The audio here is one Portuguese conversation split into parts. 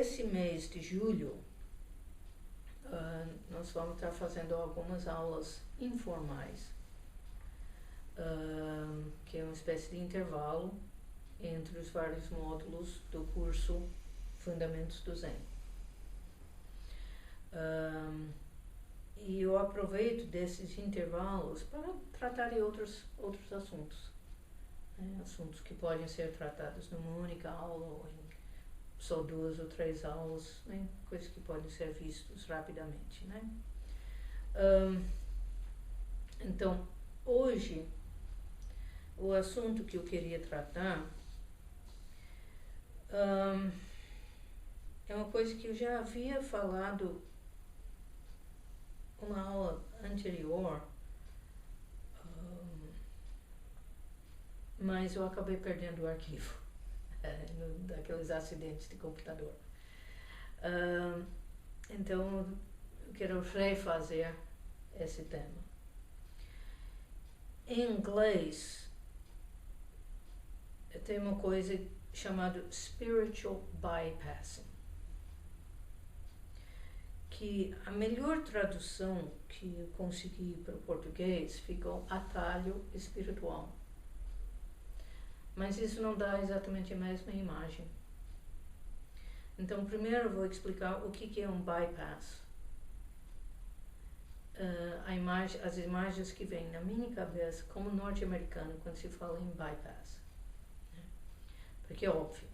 esse mês de julho, nós vamos estar fazendo algumas aulas informais, que é uma espécie de intervalo entre os vários módulos do curso Fundamentos do Zen. E eu aproveito desses intervalos para tratar de outros assuntos, né? Assuntos que podem ser tratados numa única aula ou em só 2 ou 3 aulas, né? Coisas que podem ser vistos rapidamente, né? Então, hoje, o assunto que eu queria tratar é uma coisa que eu já havia falado uma aula anterior, mas eu acabei perdendo o arquivo daqueles acidentes de computador. Então, eu quero refazer esse tema. Em inglês, tem uma coisa chamada spiritual bypassing, que a melhor tradução que eu consegui para o português ficou atalho espiritual. Mas isso não dá exatamente a mesma imagem. Então, primeiro eu vou explicar o que é um bypass. As imagens que vêm na minha cabeça como norte-americano quando se fala em bypass. Porque é óbvio.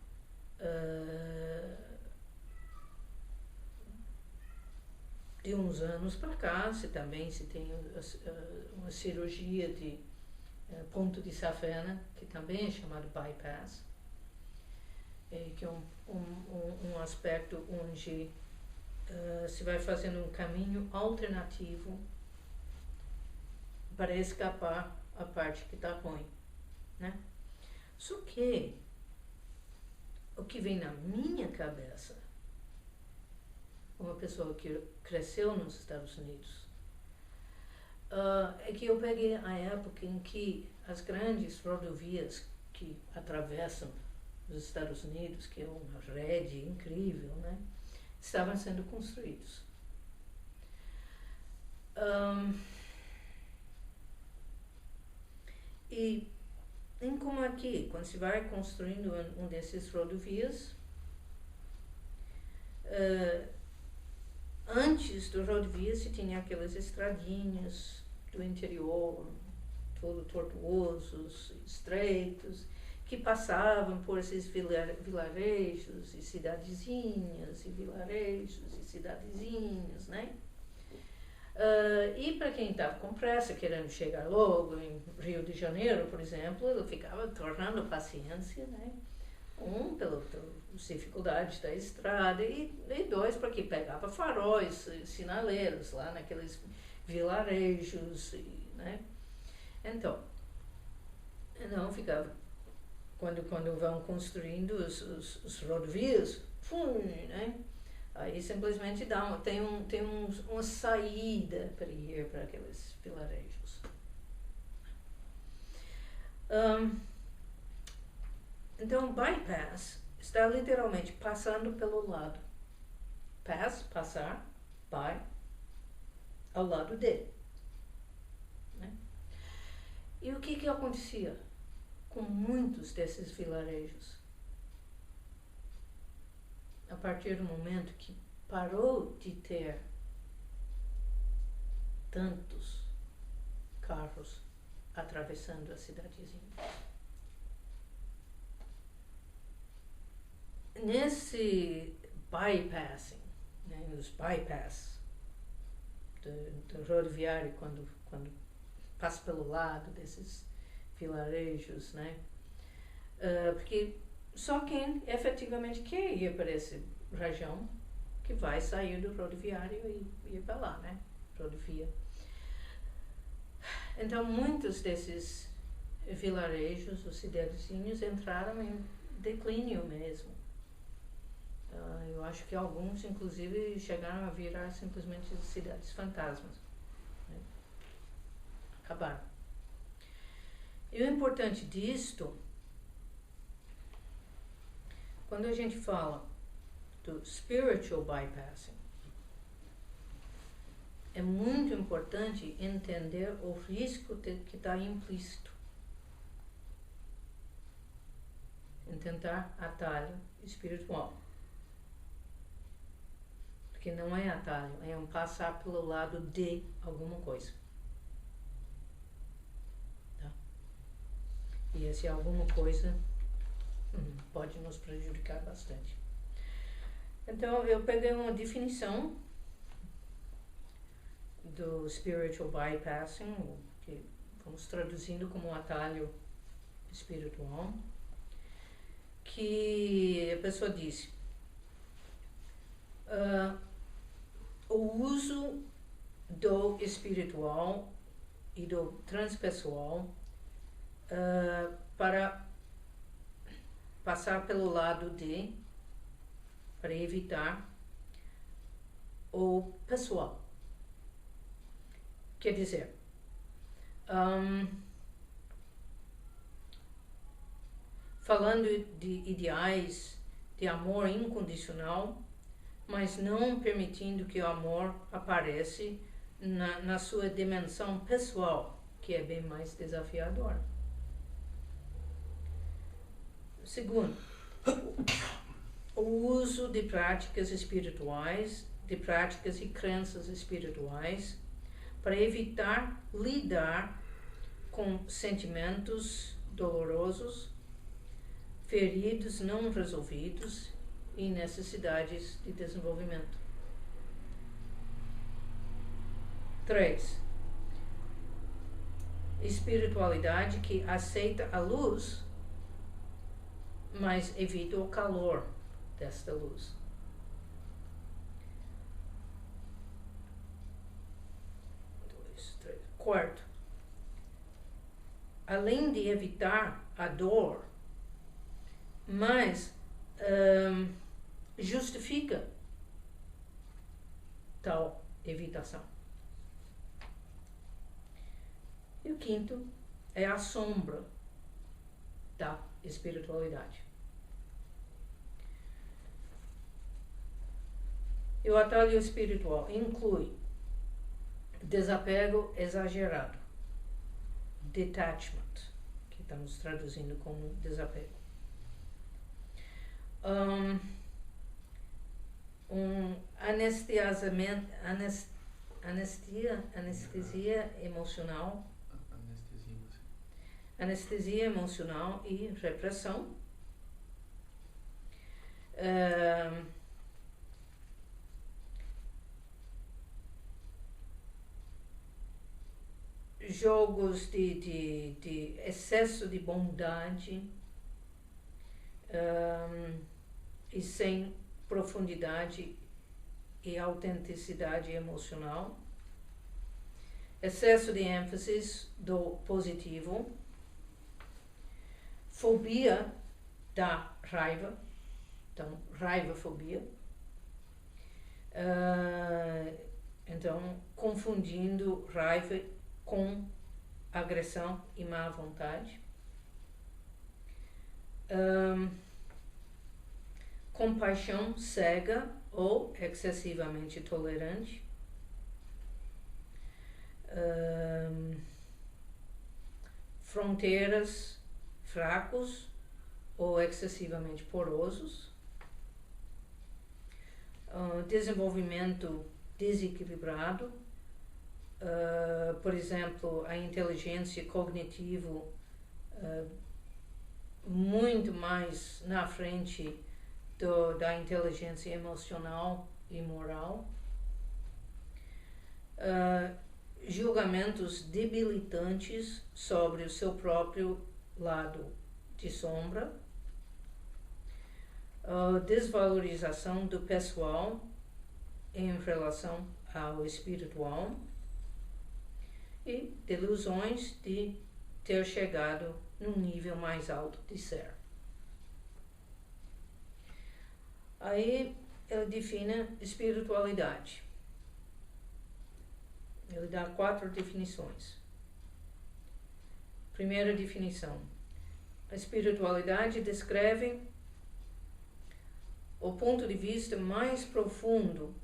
De uns anos para cá, se tem uma cirurgia de ponto de safena, que também é chamado bypass, que é um aspecto onde se vai fazendo um caminho alternativo para escapar a parte que está ruim, né? Só que o que vem na minha cabeça, uma pessoa que cresceu nos Estados Unidos, é que eu peguei a época em que as grandes rodovias que atravessam os Estados Unidos, que é uma rede incrível, né, estavam sendo construídos. E como aqui, quando se vai construindo um desses rodovias, antes do rodovia se tinha aquelas estradinhas do interior, todo tortuosos, estreitos, que passavam por esses vilarejos e cidadezinhas, e vilarejos e cidadezinhas, né? E para quem estava com pressa, querendo chegar logo, em Rio de Janeiro, por exemplo, ele ficava tornando a paciência, né? Pelas dificuldades da estrada, e 2, porque pegava faróis, sinaleiros lá naqueles vilarejos, né? Então, não ficava, quando vão construindo os rodovias, né? Aí simplesmente tem uma saída para ir para aqueles vilarejos. Então, bypass está literalmente passando pelo lado. Pass, passar, by, ao lado de. Né? E o que acontecia com muitos desses vilarejos? A partir do momento que parou de ter tantos carros atravessando a cidadezinha. Nesse bypassing, né, os bypass do rodoviário, quando passa pelo lado desses vilarejos, né, porque só quem efetivamente quer ir para essa região que vai sair do rodoviário e ir para lá, né, rodovia. Então, muitos desses vilarejos, os cidadezinhos, entraram em declínio mesmo. Eu acho que alguns, inclusive, chegaram a virar simplesmente cidades fantasmas. Né? Acabaram. E o importante disto, quando a gente fala do spiritual bypassing. É muito importante entender o risco que está implícito em tentar atalho espiritual. Porque não é atalho, é um passar pelo lado de alguma coisa. Tá? E essa alguma coisa pode nos prejudicar bastante. Então, eu peguei uma definição do spiritual bypassing, que vamos traduzindo como atalho espiritual, que a pessoa disse: o uso do espiritual e do transpessoal para passar pelo lado de, para evitar o pessoal. Quer dizer, falando de ideais de amor incondicional, mas não permitindo que o amor apareça na sua dimensão pessoal, que é bem mais desafiador. Segundo, o uso de práticas espirituais, de práticas e crenças espirituais, para evitar lidar com sentimentos dolorosos, feridos não resolvidos e necessidades de desenvolvimento. 3. Espiritualidade que aceita a luz, mas evita o calor desta luz. 2, 3. Quarto, além de evitar a dor, mas justifica tal evitação. E o quinto é a sombra da espiritualidade. E o atalho espiritual inclui desapego exagerado, detachment, que estamos traduzindo como desapego. Anestesia emocional. Anestesia emocional e repressão. Jogos de excesso de bondade e sem profundidade e autenticidade emocional. Excesso de ênfase do positivo. Fobia da raiva. Então, raiva-fobia. Então, confundindo raiva com agressão e má vontade. Compaixão cega ou excessivamente tolerante. Fronteiras fracos ou excessivamente porosos. Desenvolvimento desequilibrado. Por exemplo, a inteligência cognitiva muito mais na frente da inteligência emocional e moral. Julgamentos debilitantes sobre o seu próprio lado de sombra. Desvalorização do pessoal em relação ao espiritual. E delusões de ter chegado num nível mais alto de ser. Aí ele define espiritualidade. Ele dá 4 definições. Primeira definição: a espiritualidade descreve o ponto de vista mais profundo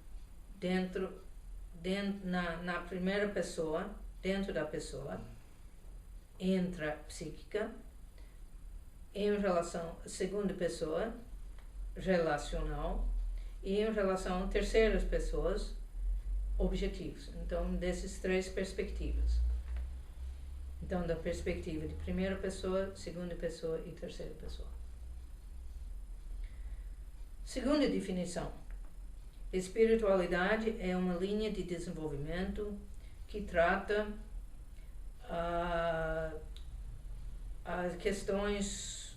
na primeira pessoa, dentro da pessoa, intrapsíquica, em relação à segunda pessoa, relacional, e em relação a terceiras pessoas, objetivos. Então, dessas três perspectivas. Então, da perspectiva de primeira pessoa, segunda pessoa e terceira pessoa. Segunda definição. Espiritualidade é uma linha de desenvolvimento que trata as questões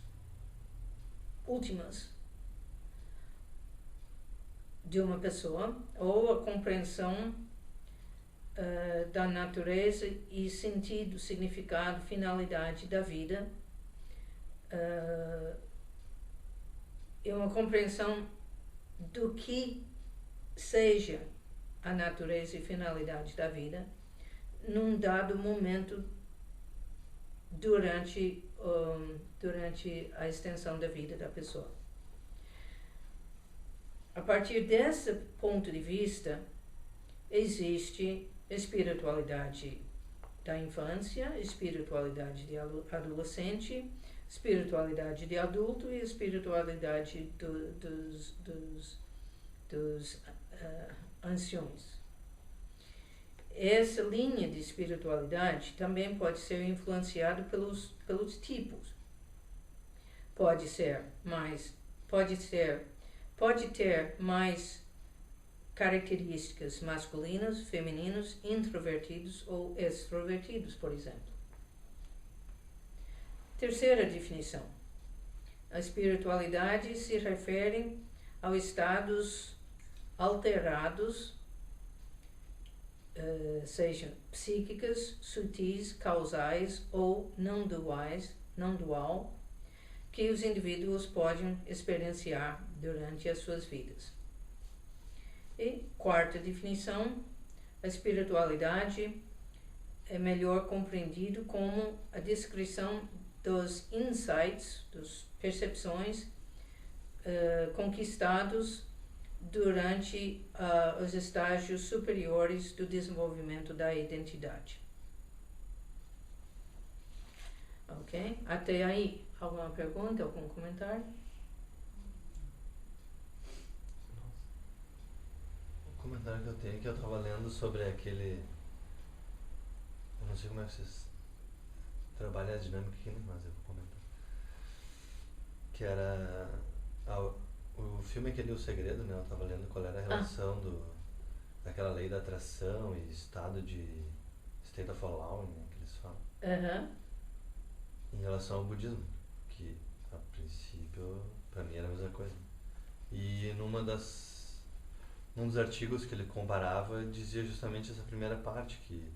últimas de uma pessoa, ou a compreensão da natureza e sentido, significado, finalidade da vida, é uma compreensão do que seja a natureza e finalidade da vida num dado momento durante a extensão da vida da pessoa. A partir desse ponto de vista, existe espiritualidade da infância, espiritualidade de adolescente, espiritualidade de adulto e espiritualidade dos anciões. Essa linha de espiritualidade também pode ser influenciada pelos tipos. Pode ter mais características masculinas, femininas, introvertidos ou extrovertidos, por exemplo. Terceira definição. A espiritualidade se refere aos estados alterados, sejam psíquicas, sutis, causais ou não dual, que os indivíduos podem experienciar durante as suas vidas. E quarta definição, a espiritualidade é melhor compreendido como a descrição dos insights, das percepções conquistados durante os estágios superiores do desenvolvimento da identidade. Ok? Até aí, alguma pergunta, algum comentário? O comentário que eu tenho é que eu estava lendo sobre aquele... Eu não sei como é que vocês trabalham a dinâmica aqui, mas eu vou comentar. Que era... o filme aquele O Segredo, né? Eu estava lendo qual era a relação daquela lei da atração e estado de... State of Allowing, né? Que eles falam. Em relação ao budismo, que a princípio para mim era a mesma coisa. E num dos artigos que ele comparava, dizia justamente essa primeira parte, que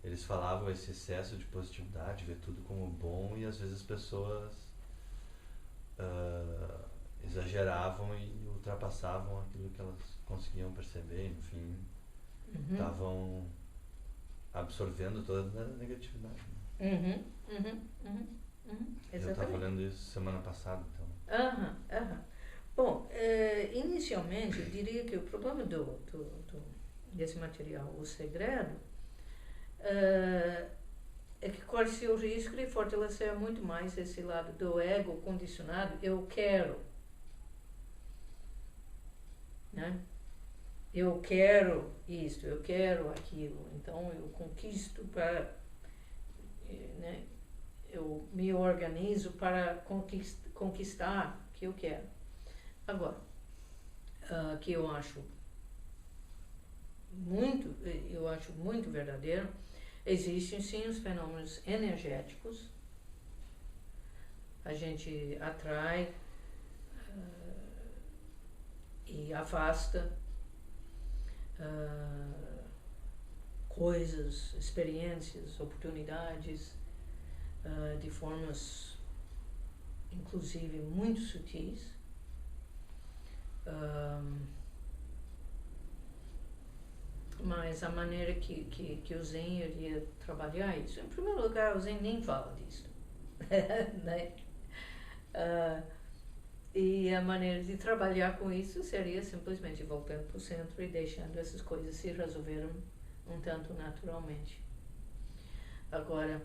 eles falavam esse excesso de positividade, ver tudo como bom, e às vezes as pessoas exageravam e ultrapassavam aquilo que elas conseguiam perceber, enfim, estavam absorvendo toda a negatividade. Eu estava lendo isso semana passada, então. Bom, inicialmente eu diria que o problema desse material, O Segredo, é que corre-se o risco de fortalecer muito mais esse lado do ego condicionado. Eu quero, né? Eu quero isto, eu quero aquilo, então eu conquisto para, né? Eu me organizo para conquistar o que eu quero. Agora, que eu acho muito verdadeiro, existem sim os fenômenos energéticos. A gente atrai e afasta coisas, experiências, oportunidades de formas inclusive muito sutis. Mas a maneira que o Zen iria trabalhar isso, em primeiro lugar, o Zen nem fala disso. Né? E a maneira de trabalhar com isso seria simplesmente voltando para o centro e deixando essas coisas se resolverem um tanto naturalmente. Agora,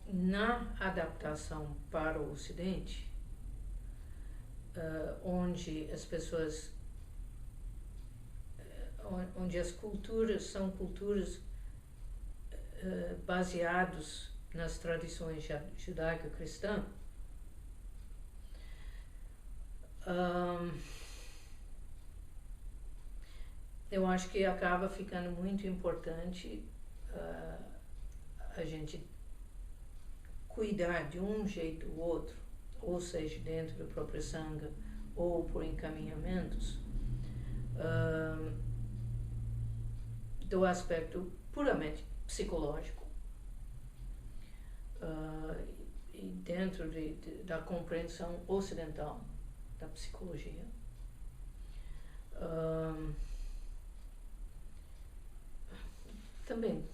na adaptação para o Ocidente, onde as pessoas, onde as culturas são culturas baseadas nas tradições judaico-cristãs, eu acho que acaba ficando muito importante a gente cuidar de um jeito ou outro, ou seja, dentro do próprio Sangha, ou por encaminhamentos, do aspecto puramente psicológico, e dentro da compreensão ocidental da psicologia. Também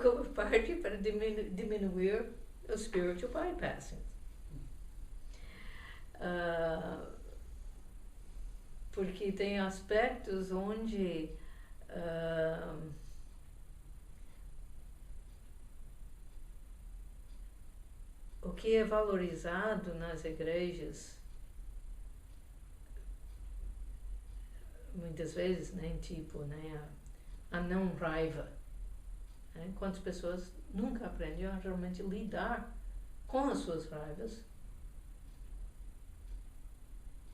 como parte para diminuir o spiritual bypassing. Porque tem aspectos onde o que é valorizado nas igrejas muitas vezes, né, tipo, né, a não raiva, né? Quantas pessoas nunca aprenderam a realmente lidar com as suas raivas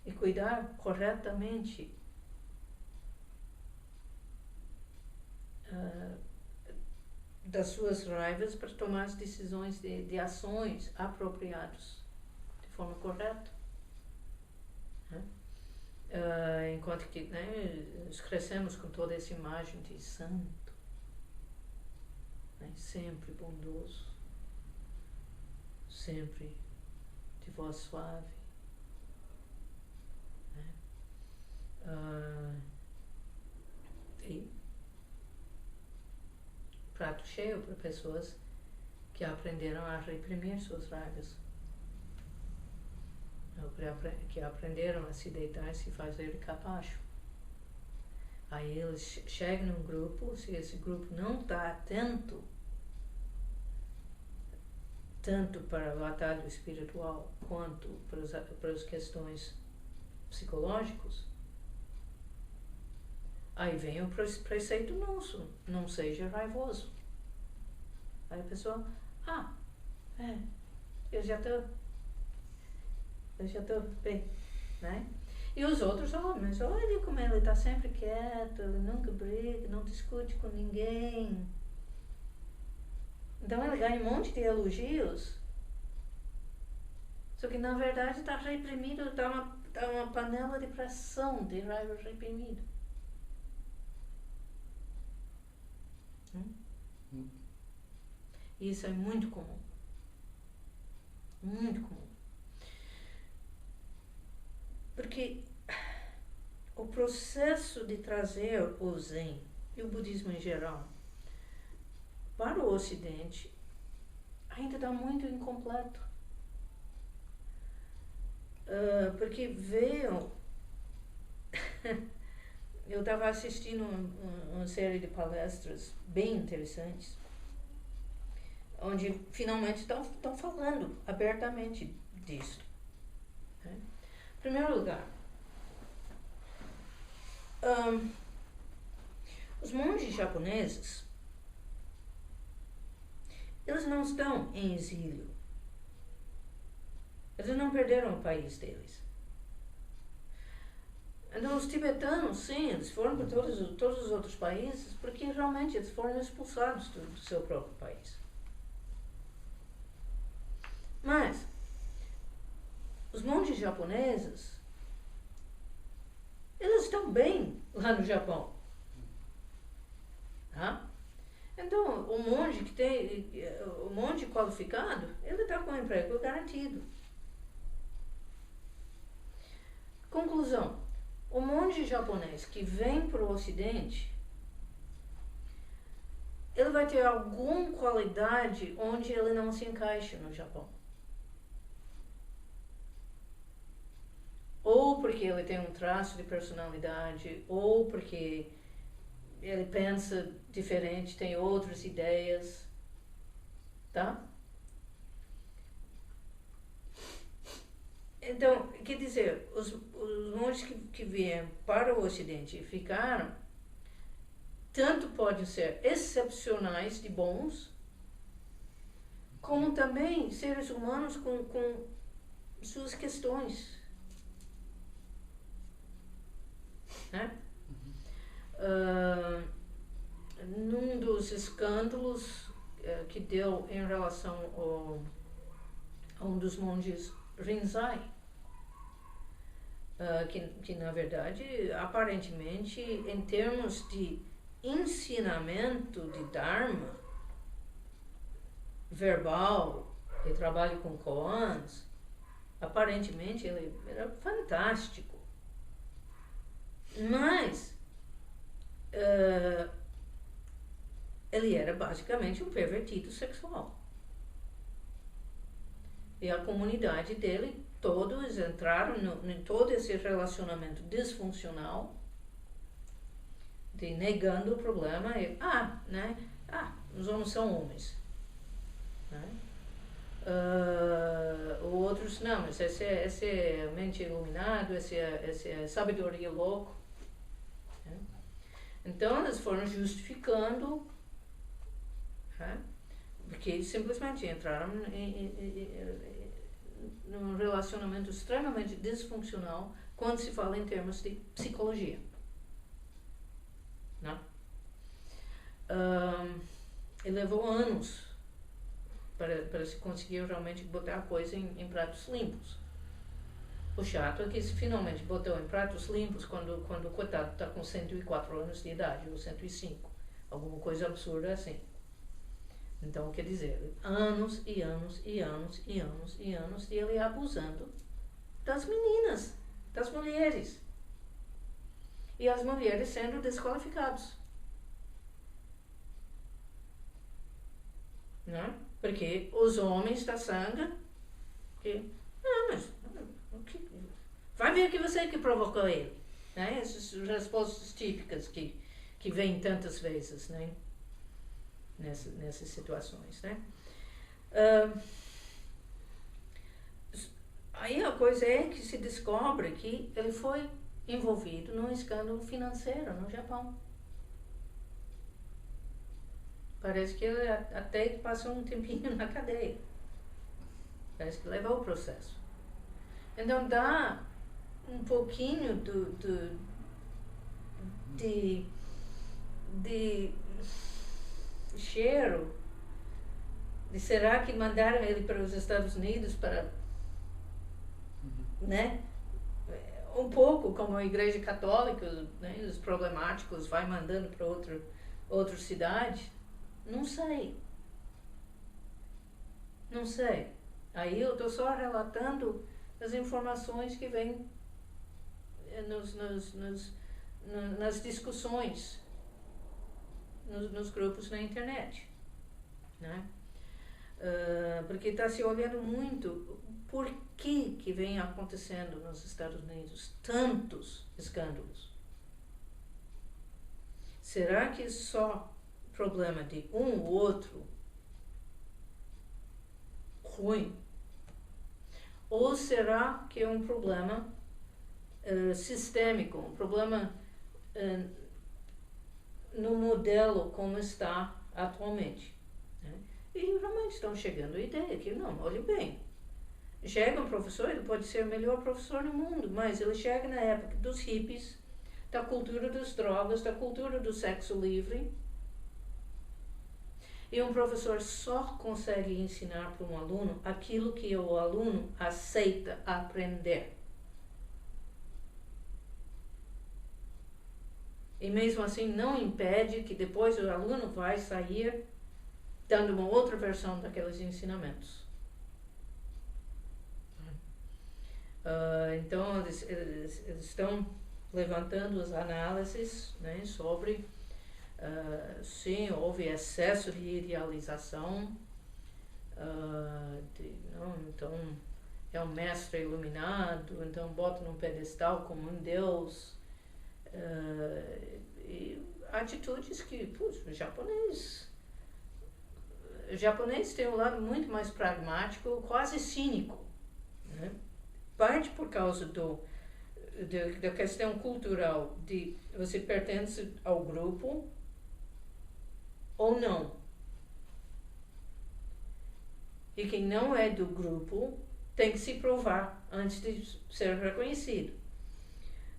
e cuidar corretamente das suas raivas para tomar as decisões de ações apropriadas de forma correta, né? Enquanto que, né, nós crescemos com toda essa imagem de santo, né, sempre bondoso, sempre de voz suave, né? E prato cheio para pessoas que aprenderam a reprimir suas raivas, que aprenderam a se deitar e se fazer de capacho. Aí eles chegam num grupo, se esse grupo não está atento tanto para o atalho espiritual quanto para as questões psicológicas, aí vem o preceito nosso: não seja raivoso. Aí a pessoa, eu já estou bem, né? E os outros, mas olha como ele está sempre quieto, ele nunca briga, não discute com ninguém. Então ele ganha um monte de elogios, só que na verdade está reprimido, está uma panela de pressão de raiva reprimida. Isso é muito comum. Muito comum. Porque o processo de trazer o Zen e o budismo em geral para o Ocidente ainda está muito incompleto. Porque veio... Eu estava assistindo uma série de palestras bem interessantes, onde finalmente estão falando abertamente disso, né? Em primeiro lugar, os monges japoneses, eles não estão em exílio. Eles não perderam o país deles. Então, os tibetanos, sim, eles foram para todos os outros países porque realmente eles foram expulsados do seu próprio país. Mas os monges japoneses, eles estão bem lá no Japão. Tá? Então, o monge qualificado, ele está com o emprego garantido. Conclusão: o monge japonês que vem para o Ocidente, ele vai ter alguma qualidade onde ele não se encaixa no Japão. Ou porque ele tem um traço de personalidade, ou porque ele pensa diferente, tem outras ideias, tá? Então, quer dizer, os monges que vieram para o Ocidente e ficaram, tanto podem ser excepcionais de bons, como também seres humanos com suas questões. Né? Num dos escândalos que deu em relação a um dos monges Rinzai, que na verdade, aparentemente, em termos de ensinamento de Dharma verbal e trabalho com koans, aparentemente ele era fantástico. Mas ele era basicamente um pervertido sexual. E a comunidade dele, todos entraram em todo esse relacionamento disfuncional, de negando o problema e, os homens são homens. Né? Outros, não, mas esse é mente iluminado, esse é sabedoria louco. Né? Então, eles foram justificando, né? Porque eles simplesmente entraram num relacionamento extremamente disfuncional quando se fala em termos de psicologia. Né? E levou anos para se conseguir realmente botar a coisa em pratos limpos. O chato é que se finalmente botou em pratos limpos quando o coitado está com 104 anos de idade, ou 105. Alguma coisa absurda assim. Então, quer dizer, anos e anos e anos e anos e anos de ele abusando das meninas, das mulheres. E as mulheres sendo desqualificadas. Né? Porque os homens da sanga, vai ver que você que provocou ele. Né? Essas respostas típicas que vêm tantas vezes, né? Nessas situações, né? Aí a coisa é que se descobre que ele foi envolvido num escândalo financeiro no Japão. Parece que ele até passou um tempinho na cadeia. Parece que levou o processo. Então dá um pouquinho de cheiro de será que mandaram ele para os Estados Unidos para, né? Um pouco como a Igreja Católica, né? Os problemáticos vai mandando para outra cidade. Não sei. Aí eu estou só relatando as informações que vêm nas discussões, nos grupos na internet. Né? Porque está se olhando muito por que vem acontecendo nos Estados Unidos tantos escândalos. Será que só problema de um ou outro ruim? Ou será que é um problema sistêmico, um problema no modelo como está atualmente? Né? E realmente estão chegando a ideia que, não, olhe bem, chega um professor, ele pode ser o melhor professor no mundo, mas ele chega na época dos hippies, da cultura das drogas, da cultura do sexo livre. E um professor só consegue ensinar para um aluno aquilo que o aluno aceita aprender. E mesmo assim não impede que depois o aluno vai sair dando uma outra versão daqueles ensinamentos. Então eles estão levantando as análises, né, sobre Sim, houve excesso de idealização, então é um mestre iluminado, então bota num pedestal como um deus, e atitudes que, o japonês tem um lado muito mais pragmático, quase cínico, né? Parte por causa da questão cultural de você pertence ao grupo ou não. E quem não é do grupo tem que se provar antes de ser reconhecido.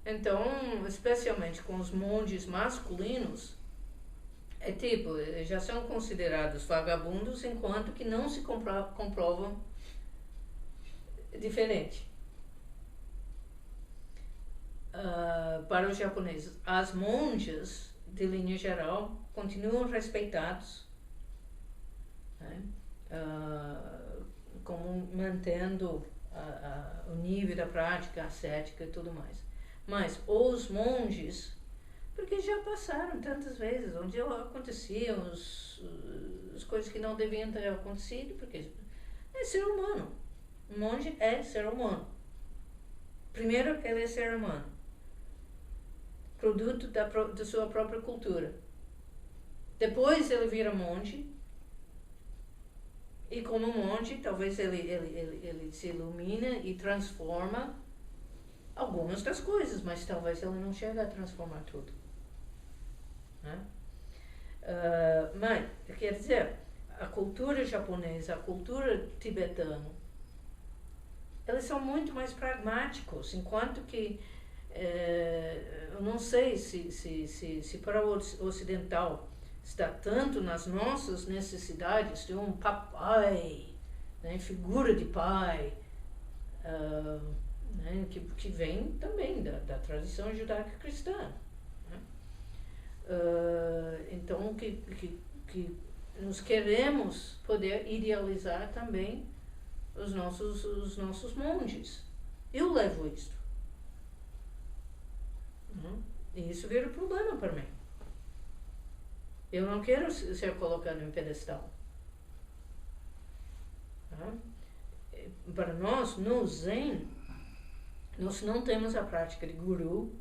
Então, especialmente com os monges masculinos, já são considerados vagabundos enquanto que não se comprovam diferente. Para os japoneses, as monjas, de linha geral, continuam respeitados, né? Como mantendo o nível da prática ascética e tudo mais. Mas os monges, porque já passaram tantas vezes, onde aconteciam as coisas que não deviam ter acontecido, porque é ser humano. O monge é ser humano. Primeiro, ele é ser humano, produto da sua própria cultura. Depois ele vira monge, e como monge, talvez ele se ilumina e transforma algumas das coisas, mas talvez ele não chegue a transformar tudo, né? Mas, quer dizer, a cultura japonesa, a cultura tibetana, eles são muito mais pragmáticos, enquanto que eu não sei se para o ocidental está tanto nas nossas necessidades de um papai, né, figura de pai, né, que vem também da tradição judaica cristã, né? Então que nós queremos poder idealizar também os nossos monges. Eu levo isto, e isso vira problema para mim. Eu não quero ser colocado em pedestal. Para nós, no Zen, nós não temos a prática de guru,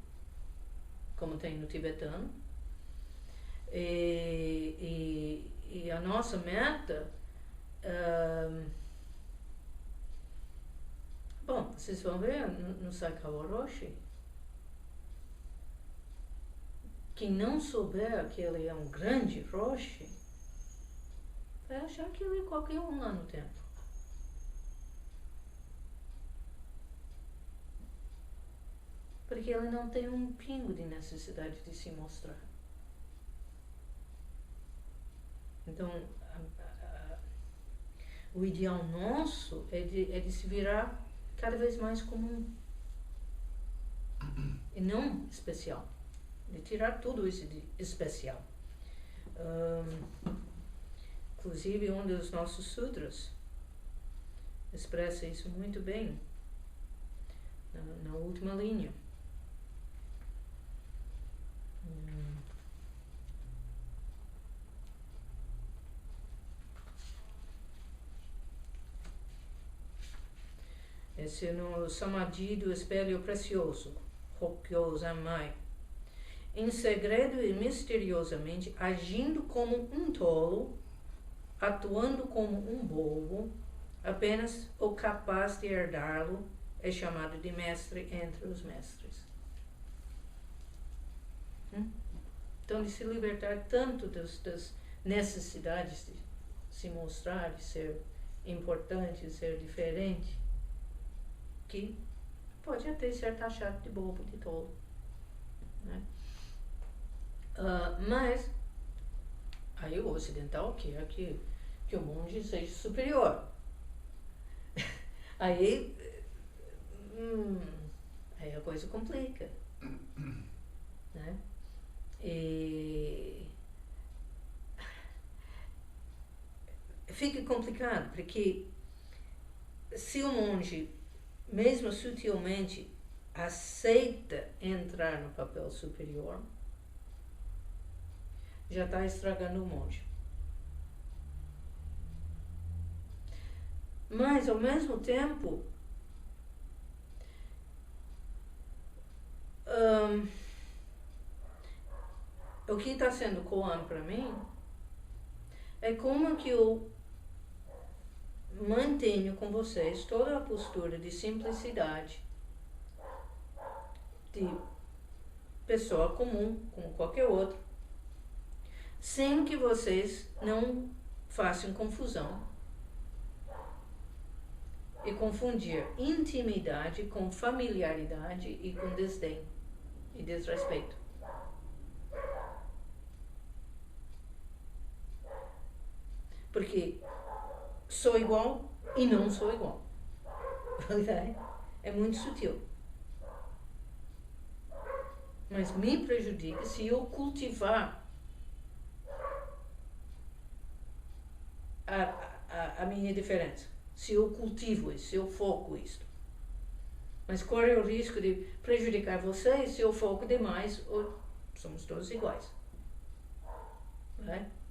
como tem no tibetano, e a nossa meta, bom, vocês vão ver no Saikawa Roshi, quem não souber que ele é um grande Roshi, vai achar que ele é qualquer um lá no templo. Porque ele não tem um pingo de necessidade de se mostrar. Então, o ideal nosso é de se virar cada vez mais comum e não especial. De tirar tudo isso de especial. Inclusive, um dos nossos sutras expressa isso muito bem na última linha. Esse é no Samadhi do Espelho Precioso, Hokkyo Zanmai. Em segredo e misteriosamente, agindo como um tolo, atuando como um bobo, apenas o capaz de herdá-lo é chamado de mestre entre os mestres. Então, de se libertar tanto das necessidades de se mostrar, de ser importante, de ser diferente, que pode até ser taxado de bobo, de tolo, né? Mas aí o ocidental quer que o monge seja superior. Aí a coisa complica, né? E fica complicado, porque se o monge, mesmo sutilmente, aceita entrar no papel superior, já está estragando o monge. Mas, ao mesmo tempo, o que está sendo koan para mim é como que eu mantenho com vocês toda a postura de simplicidade, de pessoa comum, como qualquer outro, sem que vocês não façam confusão e confundir intimidade com familiaridade e com desdém e desrespeito. Porque sou igual e não sou igual. É muito sutil. Mas me prejudica se eu cultivar a minha diferença. Se eu cultivo isso, se eu foco isso. Mas corre o risco de prejudicar vocês se eu foco demais ou somos todos iguais.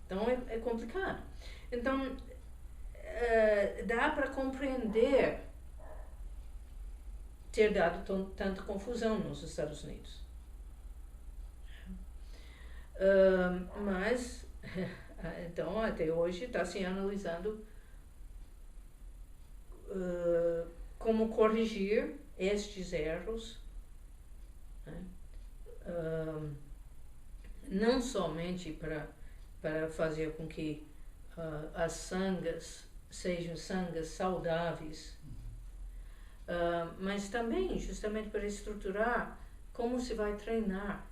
Então é complicado. Então, dá para compreender ter dado tanta confusão nos Estados Unidos. Mas, então, até hoje está se analisando como corrigir estes erros, né? Não somente para fazer com que as sangas sejam sangas saudáveis, mas também justamente para estruturar como se vai treinar.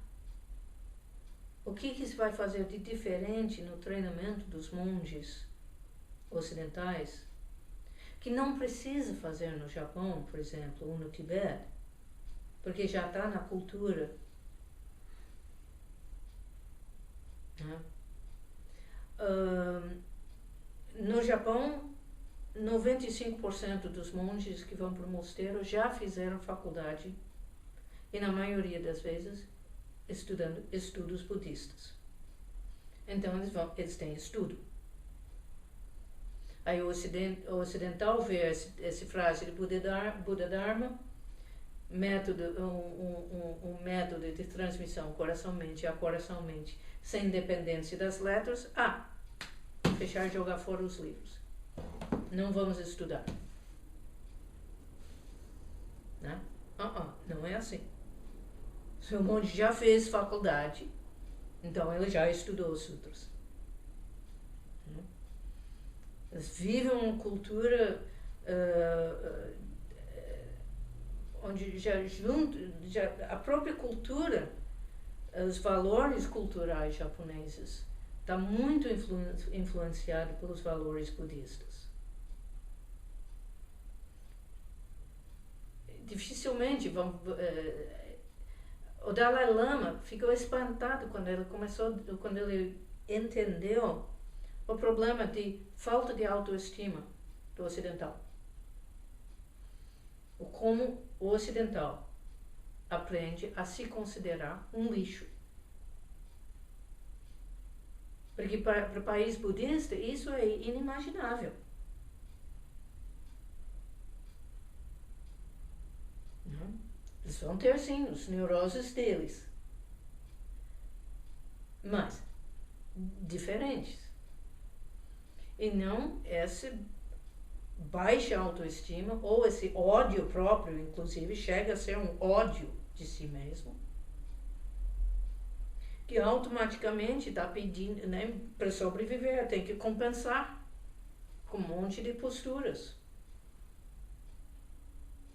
O que se vai fazer de diferente no treinamento dos monges ocidentais, que não precisa fazer no Japão, por exemplo, ou no Tibete, porque já está na cultura. Né? No Japão, 95% dos monges que vão para o mosteiro já fizeram faculdade, e na maioria das vezes estudando estudos budistas. Então eles têm estudo. Aí o ocidental vê essa frase de Buda Dharma, um método de transmissão coração-mente a coração-mente, sem dependência das letras. Fechar e jogar fora os livros. Não vamos estudar. Né? Não é assim. Seu monge já fez faculdade, então ele já estudou os sutras. Eles vivem uma cultura onde a própria cultura, os valores culturais japoneses, está muito influenciado pelos valores budistas. Dificilmente o Dalai Lama ficou espantado quando ele entendeu o problema de falta de autoestima do ocidental. Como o ocidental aprende a se considerar um lixo. Porque para o país budista isso é inimaginável. Eles vão ter, sim, os neuroses deles. Mas diferentes. E não essa baixa autoestima ou esse ódio próprio, inclusive, chega a ser um ódio de si mesmo, que automaticamente está pedindo, né, para sobreviver, tem que compensar com um monte de posturas.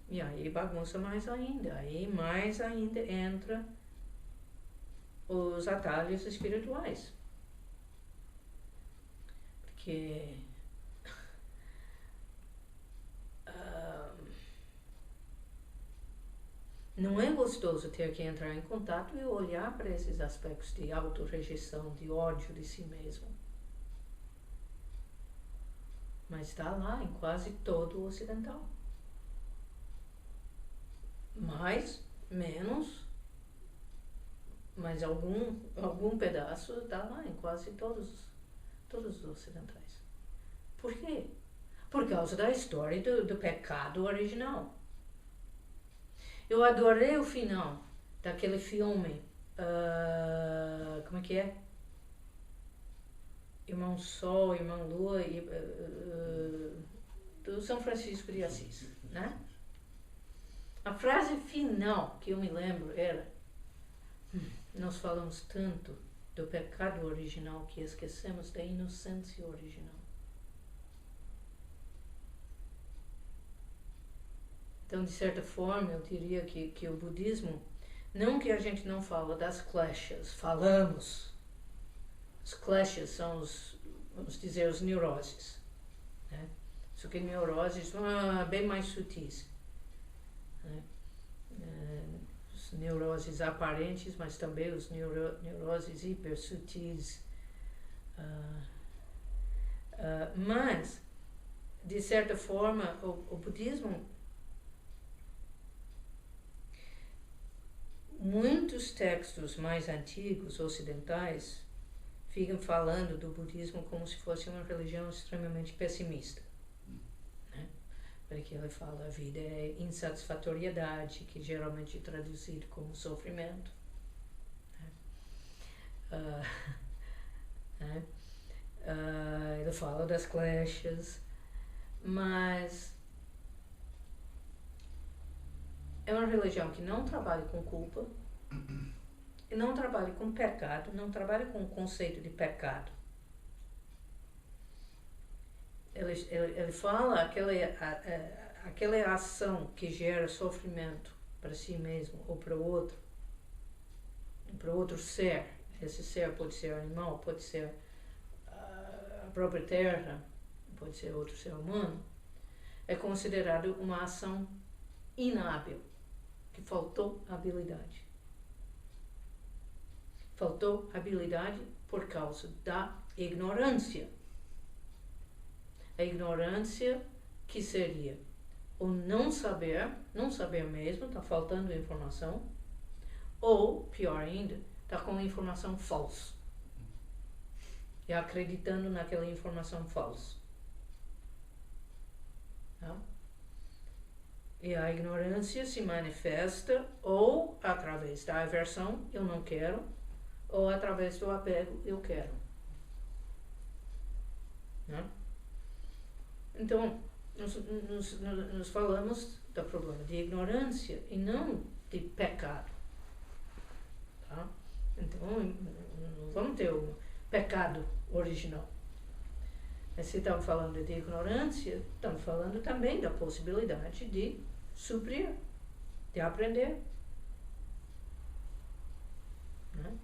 E aí bagunça mais ainda. Aí mais ainda entra os atalhos espirituais. Porque não é gostoso ter que entrar em contato e olhar para esses aspectos de autorrejeição, de ódio de si mesmo. Mas está lá em quase todo o ocidental. Mais, menos, mas algum pedaço está lá em quase todos os ocidentais. Por quê? Por causa da história do pecado original. Eu adorei o final daquele filme, como é que é? Irmão Sol, Irmão Lua, do São Francisco de Assis, né? A frase final que eu me lembro era: nós falamos tanto do pecado original que esquecemos da inocência original. Então, de certa forma, eu diria que o budismo, não que a gente não fala das kleshas, falamos. Os kleshas são vamos dizer, os neuroses, né? Só que neuroses bem mais sutis, né? Os neuroses aparentes, mas também os neuroses hipersutis. Mas, de certa forma, o budismo, muitos textos mais antigos, ocidentais, ficam falando do budismo como se fosse uma religião extremamente pessimista, né? Porque ele fala a vida é insatisfatoriedade, que geralmente é traduzido como sofrimento, né? Ele fala das kleshas, mas é uma religião que não trabalha com culpa, e não trabalha com pecado, não trabalha com o conceito de pecado. Ele fala aquela ação que gera sofrimento para si mesmo ou para outro ser. Esse ser pode ser animal, pode ser a própria terra, pode ser outro ser humano. É considerado uma ação inábil, que faltou habilidade. Faltou habilidade por causa da ignorância. A ignorância que seria o não saber mesmo, está faltando informação, ou, pior ainda, está com informação falsa. E acreditando naquela informação falsa. Tá? E a ignorância se manifesta ou através da aversão, eu não quero, ou através do apego, eu quero. Né? Então, nós falamos do problema de ignorância e não de pecado. Tá? Então, não vamos ter o pecado original. Mas se estamos falando de ignorância, estamos falando também da possibilidade de suprir, de aprender. Né?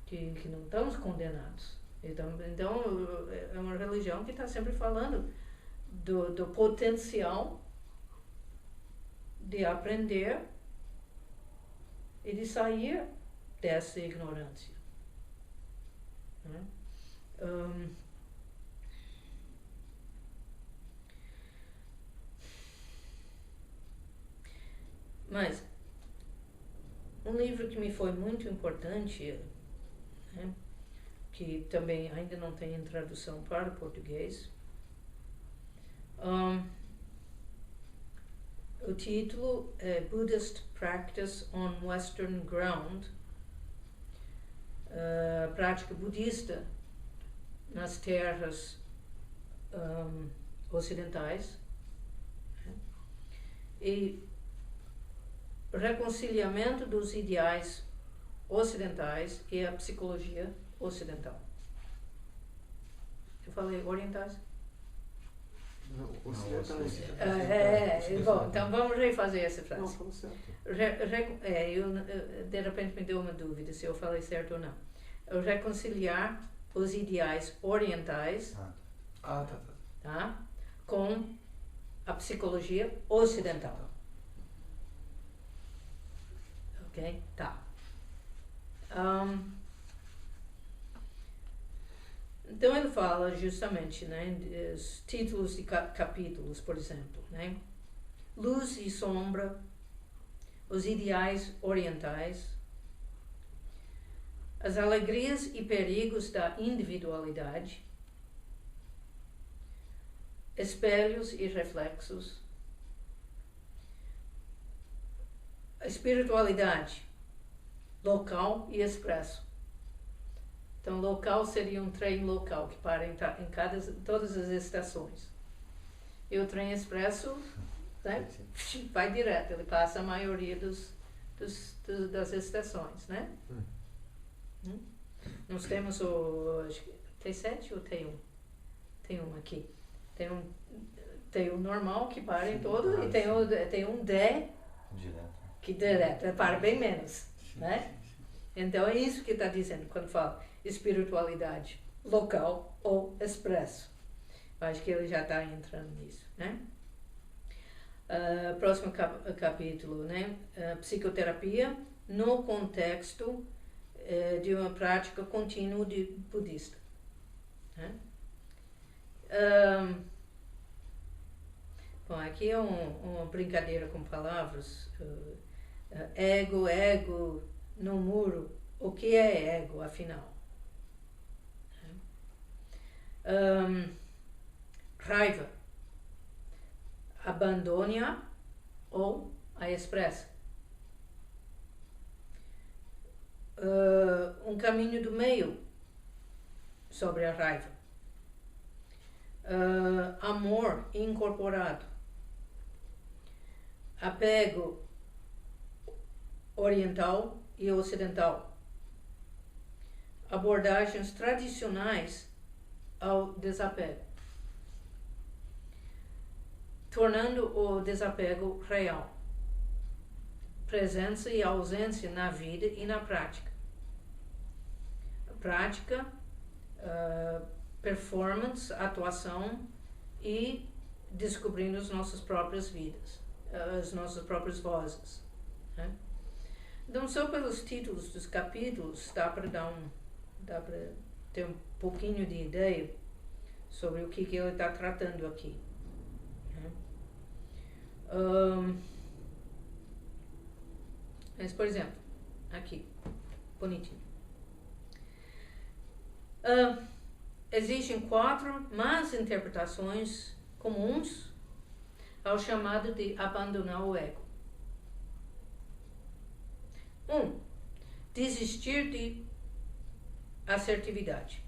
Que não estamos condenados. Então, é uma religião que está sempre falando do potencial de aprender e de sair dessa ignorância. Né? Mas um livro que me foi muito importante, né, que também ainda não tem tradução para o português, o título é Buddhist Practice on Western Ground, prática budista nas terras ocidentais, né, e reconciliamento dos ideais ocidentais e a psicologia ocidental. Eu falei orientais? Não, ocidentais. Bom, então vamos refazer essa frase. Não, falou certo. De repente me deu uma dúvida se eu falei certo ou não. Reconciliar os ideais orientais tá, com a psicologia ocidental. Ok? Tá. Então ele fala justamente, né, os títulos de capítulos, por exemplo, né? Luz e sombra, os ideais orientais, as alegrias e perigos da individualidade, espelhos e reflexos, a espiritualidade, local e expresso. Então, local seria um trem local que para em todas as estações. E o trem expresso, né, vai direto, ele passa a maioria das estações, né? Nós temos acho que T7 ou T1? Tem um aqui. Tem um normal que para em todo e tem um D que direto, para bem menos, né? Então é isso que está dizendo quando fala espiritualidade local ou expresso. Acho que ele já está entrando nisso, né? Próximo capítulo, né? Psicoterapia no contexto de uma prática contínua budista, né? Bom, aqui é uma brincadeira com palavras. Ego no muro. O que é ego, afinal? Raiva. Abandone-a ou a expressa. Um caminho do meio sobre a raiva. Amor incorporado. Apego oriental e ocidental. Abordagens tradicionais ao desapego, tornando o desapego real. Presença e ausência na vida e na prática. Prática, performance, atuação e descobrindo as nossas próprias vidas, as nossas próprias vozes, né? Então, só pelos títulos dos capítulos dá para ter um pouquinho de ideia sobre o que ele está tratando aqui, né? Mas, por exemplo, aqui, bonitinho. Existem 4 más interpretações comuns ao chamado de abandonar o ego. 1. Desistir de assertividade.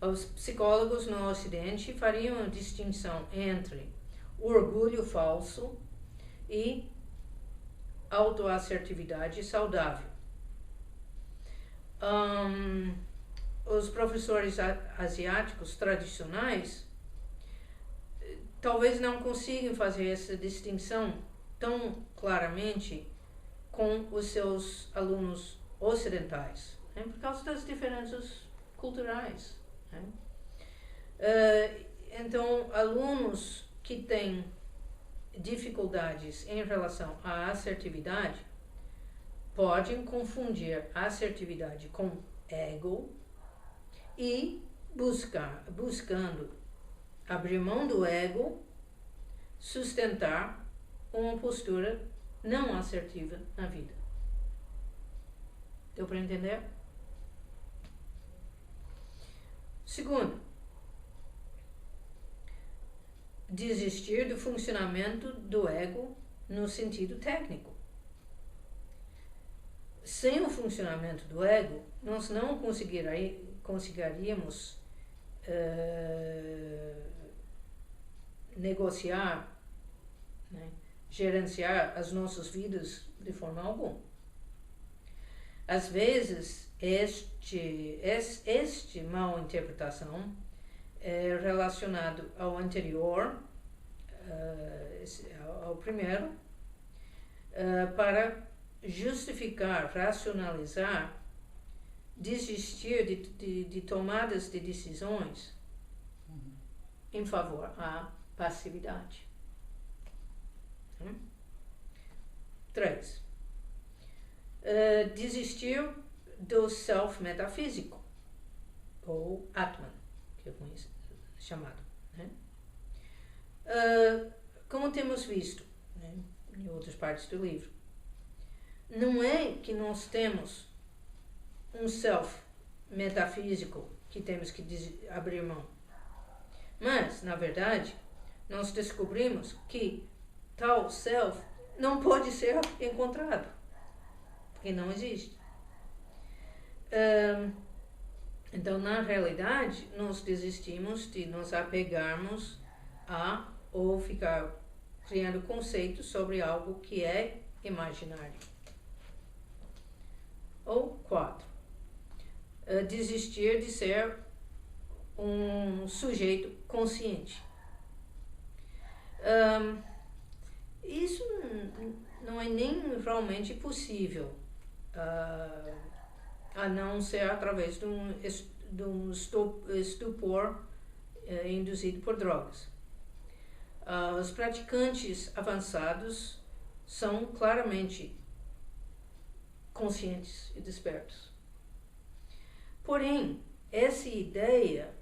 Os psicólogos no Ocidente fariam a distinção entre orgulho falso e autoassertividade saudável. Os professores asiáticos tradicionais talvez não consigam fazer essa distinção tão claramente com os seus alunos ocidentais, né? Por causa das diferenças culturais, né? Então, alunos que têm dificuldades em relação à assertividade podem confundir assertividade com ego e buscando abrir mão do ego, sustentar uma postura não assertiva na vida. Deu para entender? Segundo, desistir do funcionamento do ego no sentido técnico. Sem o funcionamento do ego, nós não conseguiríamos negociar, né, gerenciar as nossas vidas de forma alguma. Às vezes, este mal interpretação é relacionado ao anterior, ao primeiro, para justificar, racionalizar, desistir de tomadas de decisões em favor à passividade. 3. Desistir do self metafísico, ou Atman, que é chamado, né? Como temos visto, né, em outras partes do livro, não é que nós temos um self metafísico que temos que abrir mão. Mas, na verdade, nós descobrimos que tal self não pode ser encontrado, porque não existe. Então, na realidade, nós desistimos de nos apegarmos a ou ficar criando conceitos sobre algo que é imaginário. Ou 4. Desistir de ser um sujeito consciente. Isso não é nem realmente possível, a não ser através de um estupor induzido por drogas. Os praticantes avançados são claramente conscientes e despertos. Porém, essa ideia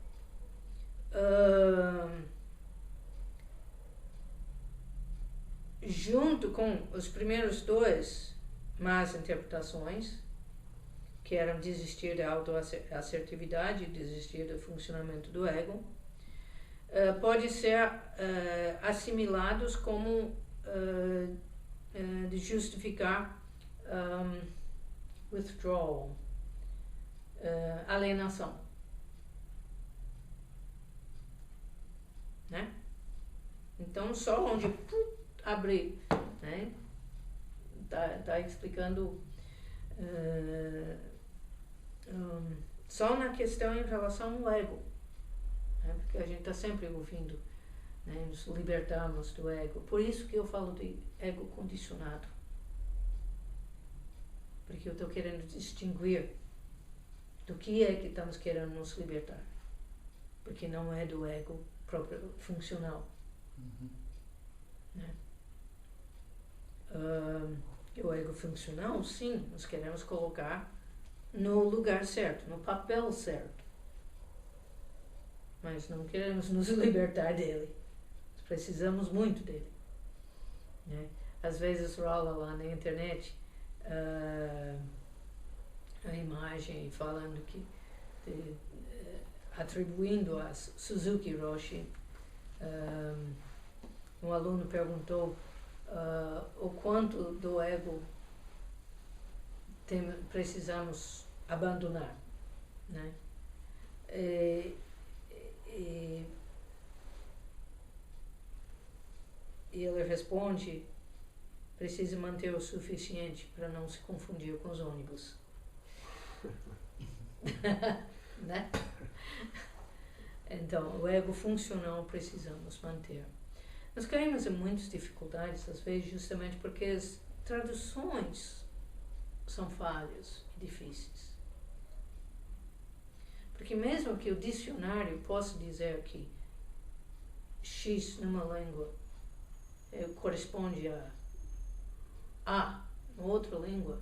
junto com os primeiros 2 más interpretações, que eram desistir da autoassertividade, desistir do funcionamento do ego, pode ser assimilados como de justificar withdrawal, alienação, né? Então, só onde abrir, né? Tá explicando só na questão em relação ao ego, né? Porque a gente está sempre ouvindo, né? Nos libertarmos do ego. Por isso que eu falo de ego condicionado, porque eu estou querendo distinguir do que é que estamos querendo nos libertar, porque não é do ego próprio funcional. Né? O ego funcional, sim, nós queremos colocar no lugar certo, no papel certo, mas não queremos nos libertar dele. Nós precisamos muito dele, né? Às vezes rola lá na internet a imagem falando que atribuindo a Suzuki Roshi, um aluno perguntou o quanto do ego precisamos abandonar, né? E ele responde: precisa manter o suficiente para não se confundir com os ônibus. Né? Então, o ego funcional precisamos manter. Nós caímos em muitas dificuldades, às vezes, justamente porque as traduções são falhas e difíceis. Porque mesmo que o dicionário possa dizer que X numa língua corresponde a na outra língua,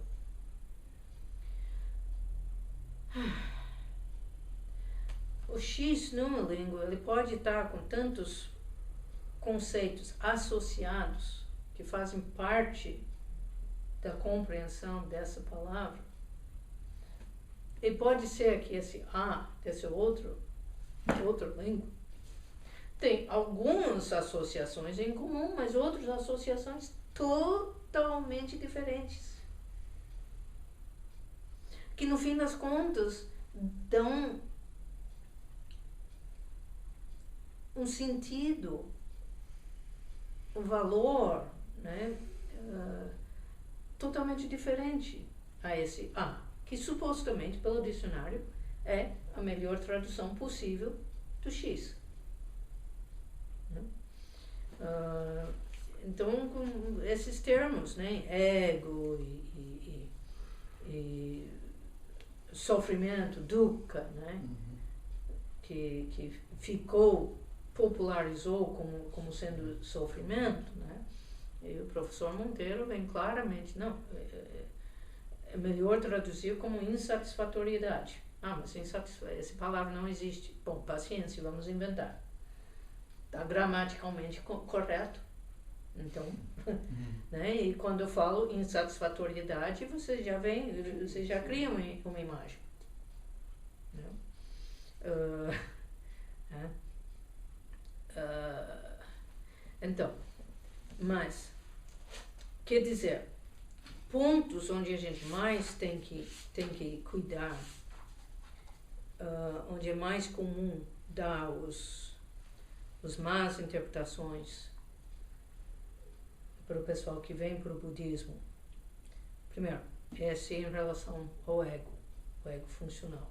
o X numa língua ele pode estar com tantos conceitos associados que fazem parte da compreensão dessa palavra, e pode ser que esse A desse outra língua tem algumas associações em comum, mas outras associações totalmente diferentes, que no fim das contas dão um sentido, um valor, né, totalmente diferente a esse A, que supostamente pelo dicionário é a melhor tradução possível do X. Né? Então, com esses termos, né, ego e sofrimento, dukkha, né, que popularizou como sendo sofrimento, né? E o professor Monteiro vem claramente, não, é melhor traduzir como insatisfatoriedade. Mas essa palavra não existe. Bom, paciência, vamos inventar. Está gramaticalmente correto, Então, né? E quando eu falo insatisfatoriedade, você já cria uma imagem. Né? Então, mas, quer dizer, pontos onde a gente mais tem que cuidar, onde é mais comum dar os más interpretações para o pessoal que vem para o budismo. Primeiro, esse em relação ao ego, o ego funcional.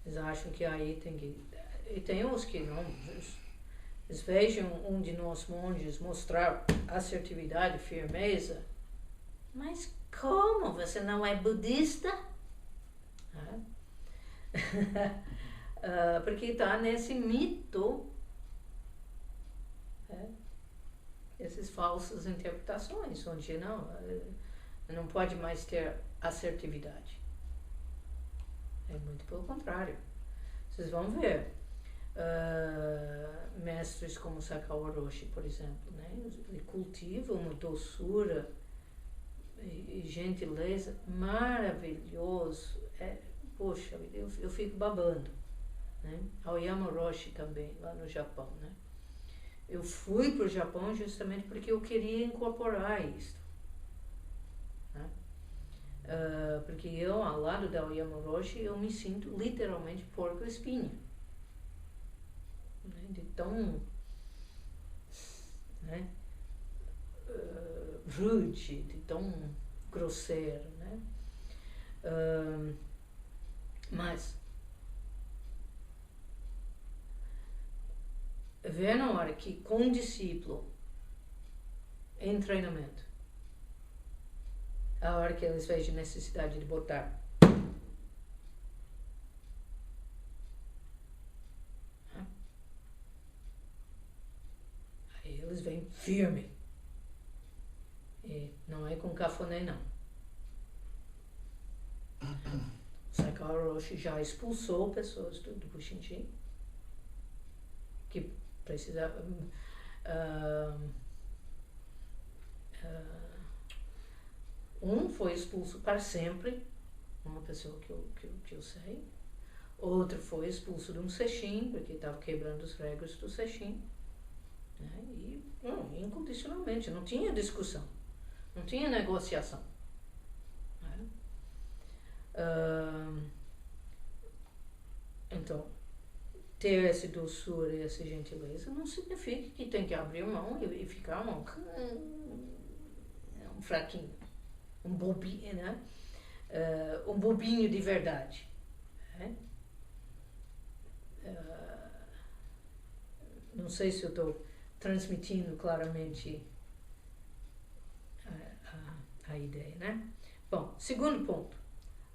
Eles acham que aí tem que... E tem uns que não... Eles vejam um de nós monges mostrar assertividade, firmeza. Mas como? Você não é budista? Porque está nesse mito, essas falsas interpretações, onde não pode mais ter assertividade. É muito pelo contrário. Vocês vão ver mestres como Sakao Roshi, por exemplo, né? Ele cultiva uma doçura e gentileza maravilhoso. Poxa, eu fico babando. Né? Aoyama Roshi também, lá no Japão. Né? Eu fui para o Japão justamente porque eu queria incorporar isso. Né? Porque eu, ao lado da Aoyama Roshi, eu me sinto literalmente porco-espinho. Né? De tão rude, de tão grosseiro. Né? Mas vê na hora que com um discípulo em treinamento, a hora que eles vejam necessidade de botar aí eles vêm firme e não é com cafuné não. Sakao Roshi já expulsou pessoas do Bushinji que precisavam. Um foi expulso para sempre, uma pessoa que eu sei. Outro foi expulso de um sesshin, porque estava quebrando as regras do sesshin. Né? E incondicionalmente, não tinha discussão, não tinha negociação. Né? Então, ter essa doçura e essa gentileza não significa que tem que abrir mão e ficar um fraquinho, um bobinho, né? Um bobinho de verdade. Né? Não sei se eu estou transmitindo claramente a ideia, né? Bom, segundo ponto,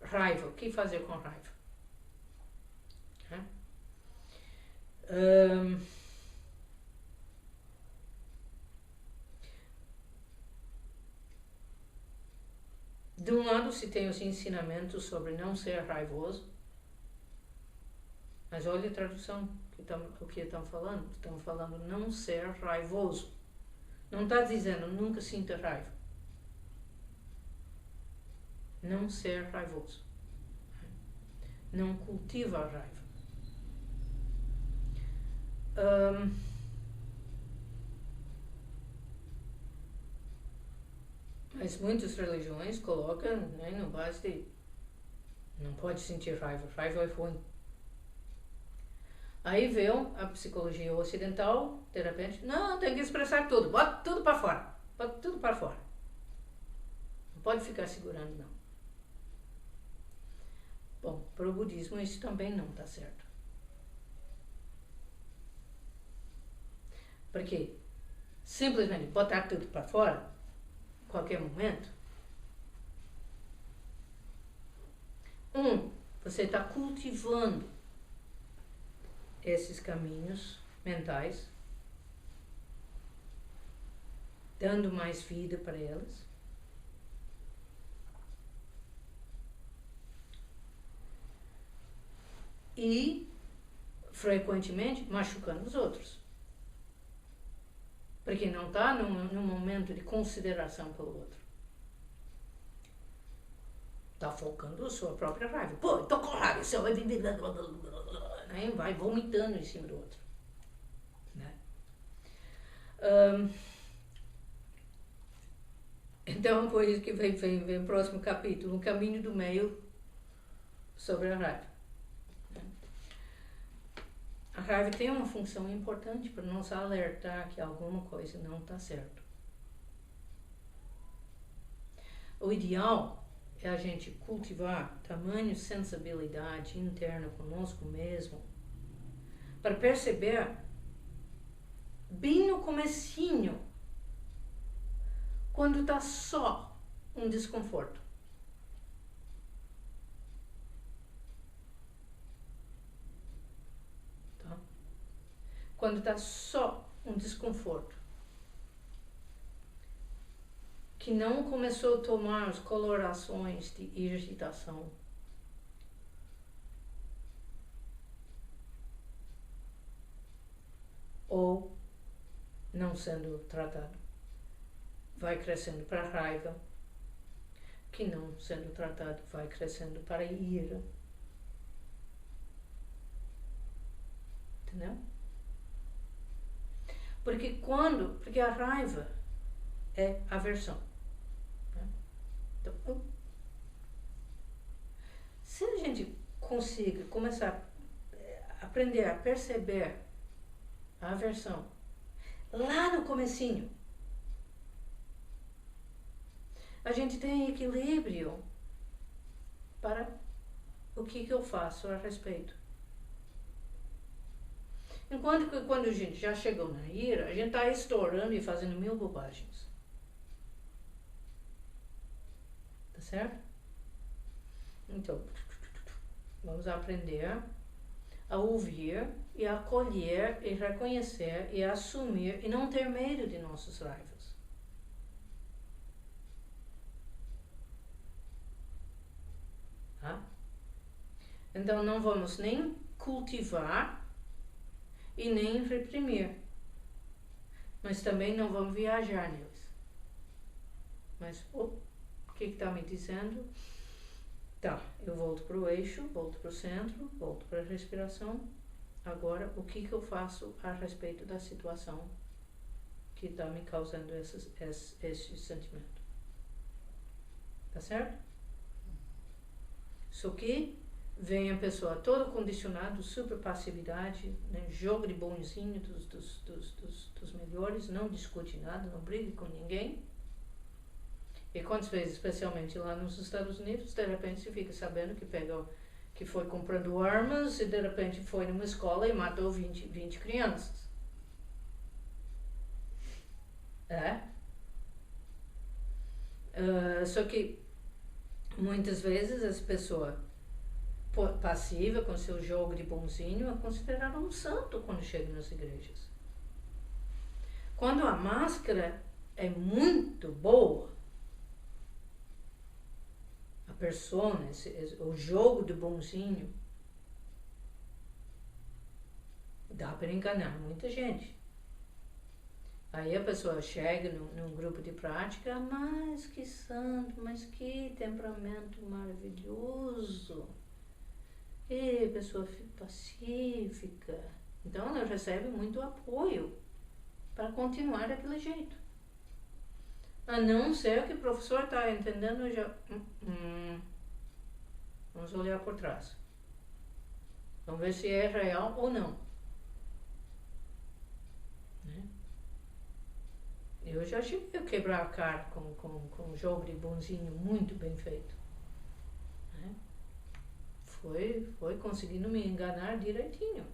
raiva. O que fazer com raiva? De um lado se tem os ensinamentos sobre não ser raivoso, mas olha a tradução, o que estão falando. Estão falando não ser raivoso. Não está dizendo nunca sinta raiva. Não ser raivoso. Não cultiva a raiva. Mas muitas religiões colocam, né, no base de não pode sentir raiva, raiva é ruim. Aí veio a psicologia ocidental, de repente, não, tem que expressar tudo, bota tudo para fora, bota tudo para fora. Não pode ficar segurando, não. Bom, para o budismo isso também não está certo. Porque simplesmente botar tudo para fora, qualquer momento, você está cultivando esses caminhos mentais, dando mais vida para elas. E frequentemente machucando os outros. Porque não está num momento de consideração pelo outro. Está focando a sua própria raiva. Pô, tô com raiva, você vai viver... Né? Vai vomitando em cima do outro. Né? Então, por isso que vem o próximo capítulo, o caminho do meio sobre a raiva. A raiva tem uma função importante para nos alertar que alguma coisa não está certo. O ideal é a gente cultivar tamanho sensibilidade interna conosco mesmo para perceber bem no comecinho quando está só um desconforto. Tá? Quando está só um desconforto. Que não começou a tomar as colorações de irritação. Ou não sendo tratado. Vai crescendo para raiva, que não sendo tratado vai crescendo para ira. Entendeu? Porque a raiva é aversão. Né? Então, se a gente consiga começar a aprender a perceber a aversão lá no comecinho, a gente tem equilíbrio para o que eu faço a respeito. Enquanto que quando a gente já chegou na ira, a gente está estourando e fazendo 1000 bobagens. Tá certo? Então, vamos aprender a ouvir e a acolher e reconhecer e assumir e não ter medo de nossas raivas. Tá? Então não vamos nem cultivar e nem reprimir, mas também não vamos viajar neles. Mas o que está me dizendo? Tá, eu volto para o eixo, volto para o centro, volto para a respiração. Agora, o que eu faço a respeito da situação que está me causando esse sentimento? Tá certo? Só que vem a pessoa toda condicionada, super passividade, né? Jogo de bonzinho dos melhores, não discute nada, não briga com ninguém. E quantas vezes, especialmente lá nos Estados Unidos, de repente você fica sabendo que foi comprando armas e de repente foi numa escola e matou 20 crianças. Só que muitas vezes essa pessoa passiva, com seu jogo de bonzinho, é considerada um santo quando chega nas igrejas. Quando a máscara é muito boa, a persona, o jogo de bonzinho, dá para enganar muita gente. Aí a pessoa chega num grupo de prática, mas que santo, mas que temperamento maravilhoso. E a pessoa fica pacífica. Então ela recebe muito apoio para continuar daquele jeito. A não ser que o professor está entendendo já. Vamos olhar por trás. Vamos ver se é real ou não. Né? Eu já cheguei a quebrar a cara com um jogo de bonzinho muito bem feito. Né? Foi conseguindo me enganar direitinho.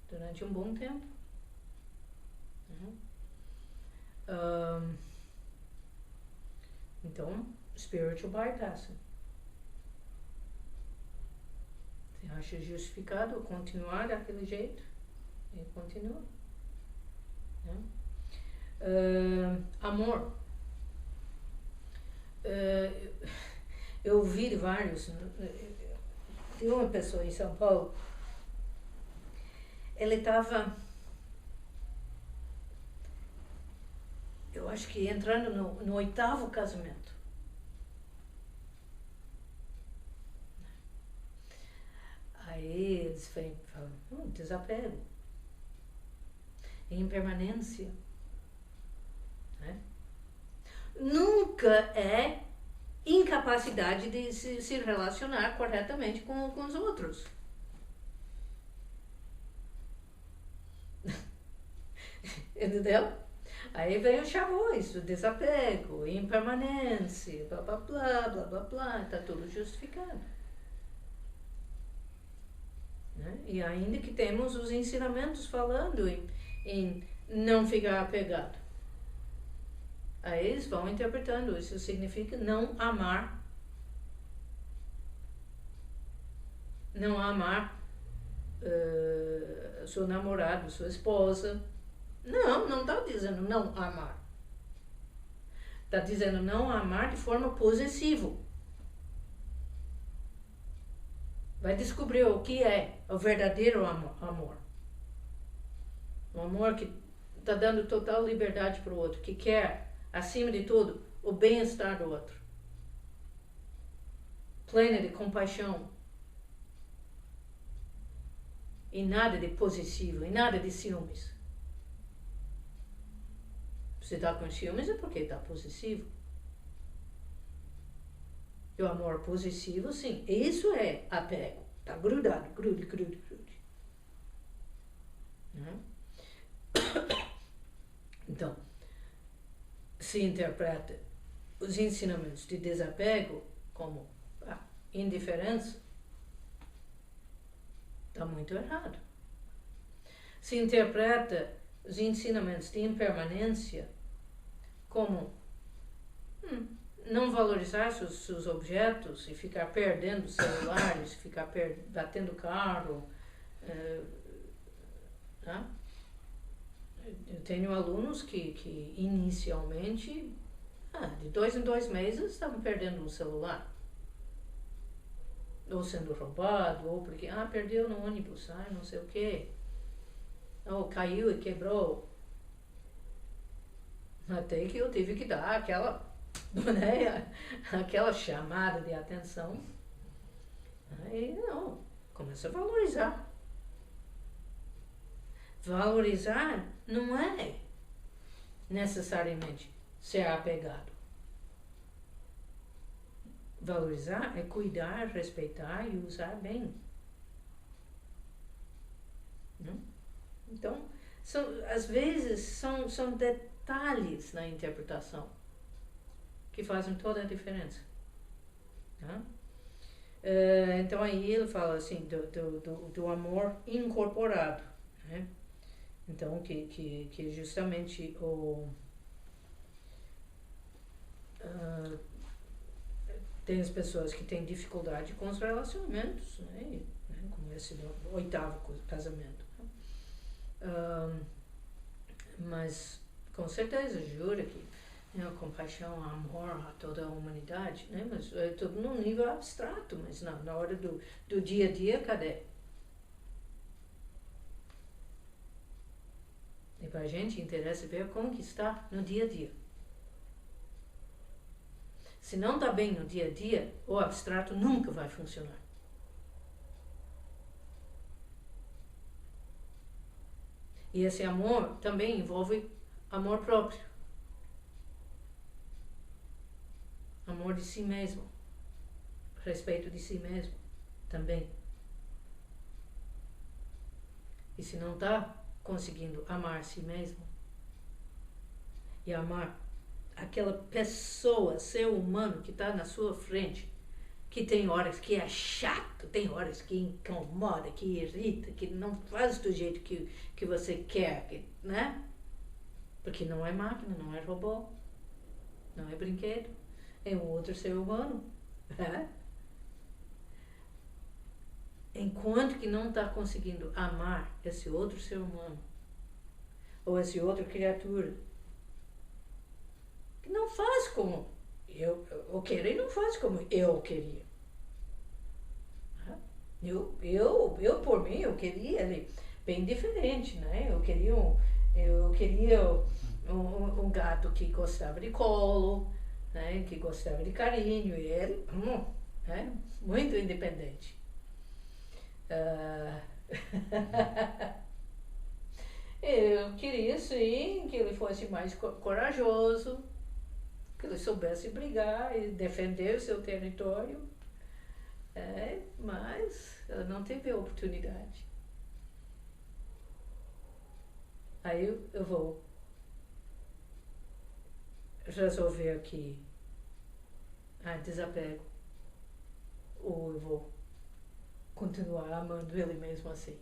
Durante um bom tempo. Então, spiritual bypassing. Você acha justificado continuar daquele jeito? E continua. Né? Amor. Eu ouvi vários. Tem uma pessoa em São Paulo. Ele estava acho que entrando no 8º casamento. Aí eles falam, desapego, impermanência. Né? Nunca é incapacidade de se relacionar corretamente com os outros. Entendeu? Aí vem o chavões, o desapego, impermanência, blá blá blá, blá blá blá, tá tudo justificado. Né? E ainda que temos os ensinamentos falando em não ficar apegado. Aí eles vão interpretando, isso significa não amar seu namorado, sua esposa. Não está dizendo não amar. Está dizendo não amar de forma possessiva. Vai descobrir o que é o verdadeiro amor. Um amor que está dando total liberdade para o outro, que quer, acima de tudo, o bem-estar do outro. Plena de compaixão. E nada de possessivo, e nada de ciúmes. Se está com ciúmes é porque está possessivo. E o amor possessivo, sim, isso é apego. Está grudado, grude. Né? Então, se interpreta os ensinamentos de desapego como indiferença, está muito errado. Se interpreta os ensinamentos de impermanência como não valorizar seus objetos e ficar perdendo celulares, ficar batendo carro. Né? Eu tenho alunos que inicialmente, de 2 em 2 meses, estavam perdendo um celular. Ou sendo roubado, ou porque, perdeu no ônibus, não sei o quê. Ou caiu e quebrou. Até que eu tive que dar aquela chamada de atenção. Aí não, começa a valorizar. Valorizar não é necessariamente ser apegado. Valorizar é cuidar, respeitar e usar bem. Então, às vezes são detalhes na interpretação que fazem toda a diferença. Tá? Então aí ele fala assim do amor incorporado. Né? Então que justamente tem as pessoas que têm dificuldade com os relacionamentos, né? Como esse do 8º casamento. Mas com certeza jura que compaixão, amor a toda a humanidade, né? Mas é tudo num nível abstrato, mas na hora do dia a dia, cadê? E para a gente interessa ver como que está no dia a dia. Se não está bem no dia a dia, o abstrato nunca vai funcionar. E esse amor também envolve amor próprio. Amor de si mesmo. Respeito de si mesmo também. E se não está conseguindo amar a si mesmo e amar aquela pessoa, ser humano que está na sua frente, que tem horas que é chato, tem horas que incomoda, que irrita, que não faz do jeito que você quer, né? Porque não é máquina, não é robô, não é brinquedo, é um outro ser humano. Né? Enquanto que não está conseguindo amar esse outro ser humano, ou essa outra criatura, que não faz como eu quero e não faz como eu queria. Eu por mim, eu queria ele bem diferente, né? Eu queria um gato que gostava de colo, né, que gostava de carinho, e ele, né, muito independente. Eu queria sim que ele fosse mais corajoso, que ele soubesse brigar e defender o seu território, mas ela não teve a oportunidade. Aí eu vou resolver aqui, desapego, ou eu vou continuar amando ele mesmo assim.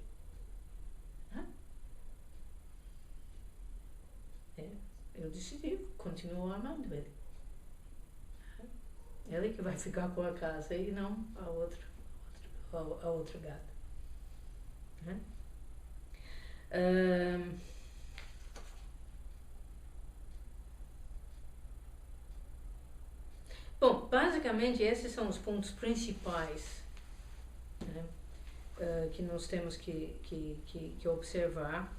Eu decidi continuar amando ele. Ele que vai ficar com a casa e não a outra gata. Né? Bom, basicamente esses são os pontos principais, né, que nós temos que observar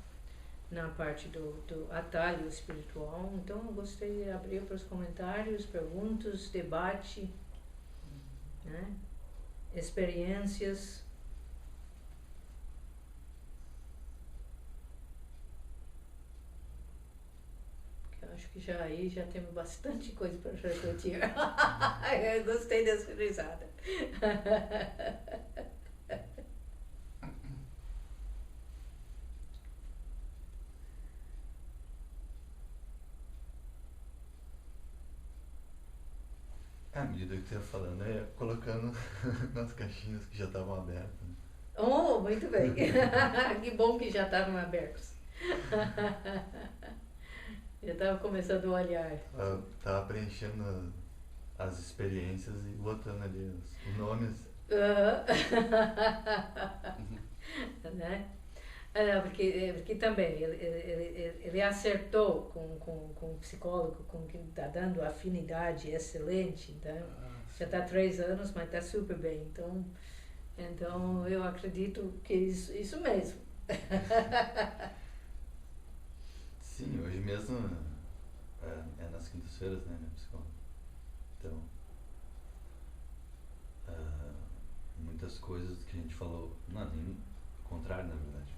na parte do atalho espiritual. Então eu gostaria de abrir para os comentários, perguntas, debate, né, experiências. Acho que aí já temos bastante coisa para refletir. Eu gostei dessa risada. À medida que você ia falando, eu ia colocando nas caixinhas que já estavam abertas. Né? Oh, muito bem. Que bom que já estavam abertos. Eu estava começando a olhar. Eu estava preenchendo as experiências e botando ali os nomes. Né? Porque também ele acertou com o psicólogo, com quem está dando afinidade excelente. Então, já está há 3 anos, mas está super bem. Então eu acredito que isso mesmo. Sim, hoje mesmo é nas quintas-feiras, né, minha psicóloga. Então, muitas coisas que a gente falou, não, nem o contrário, na verdade.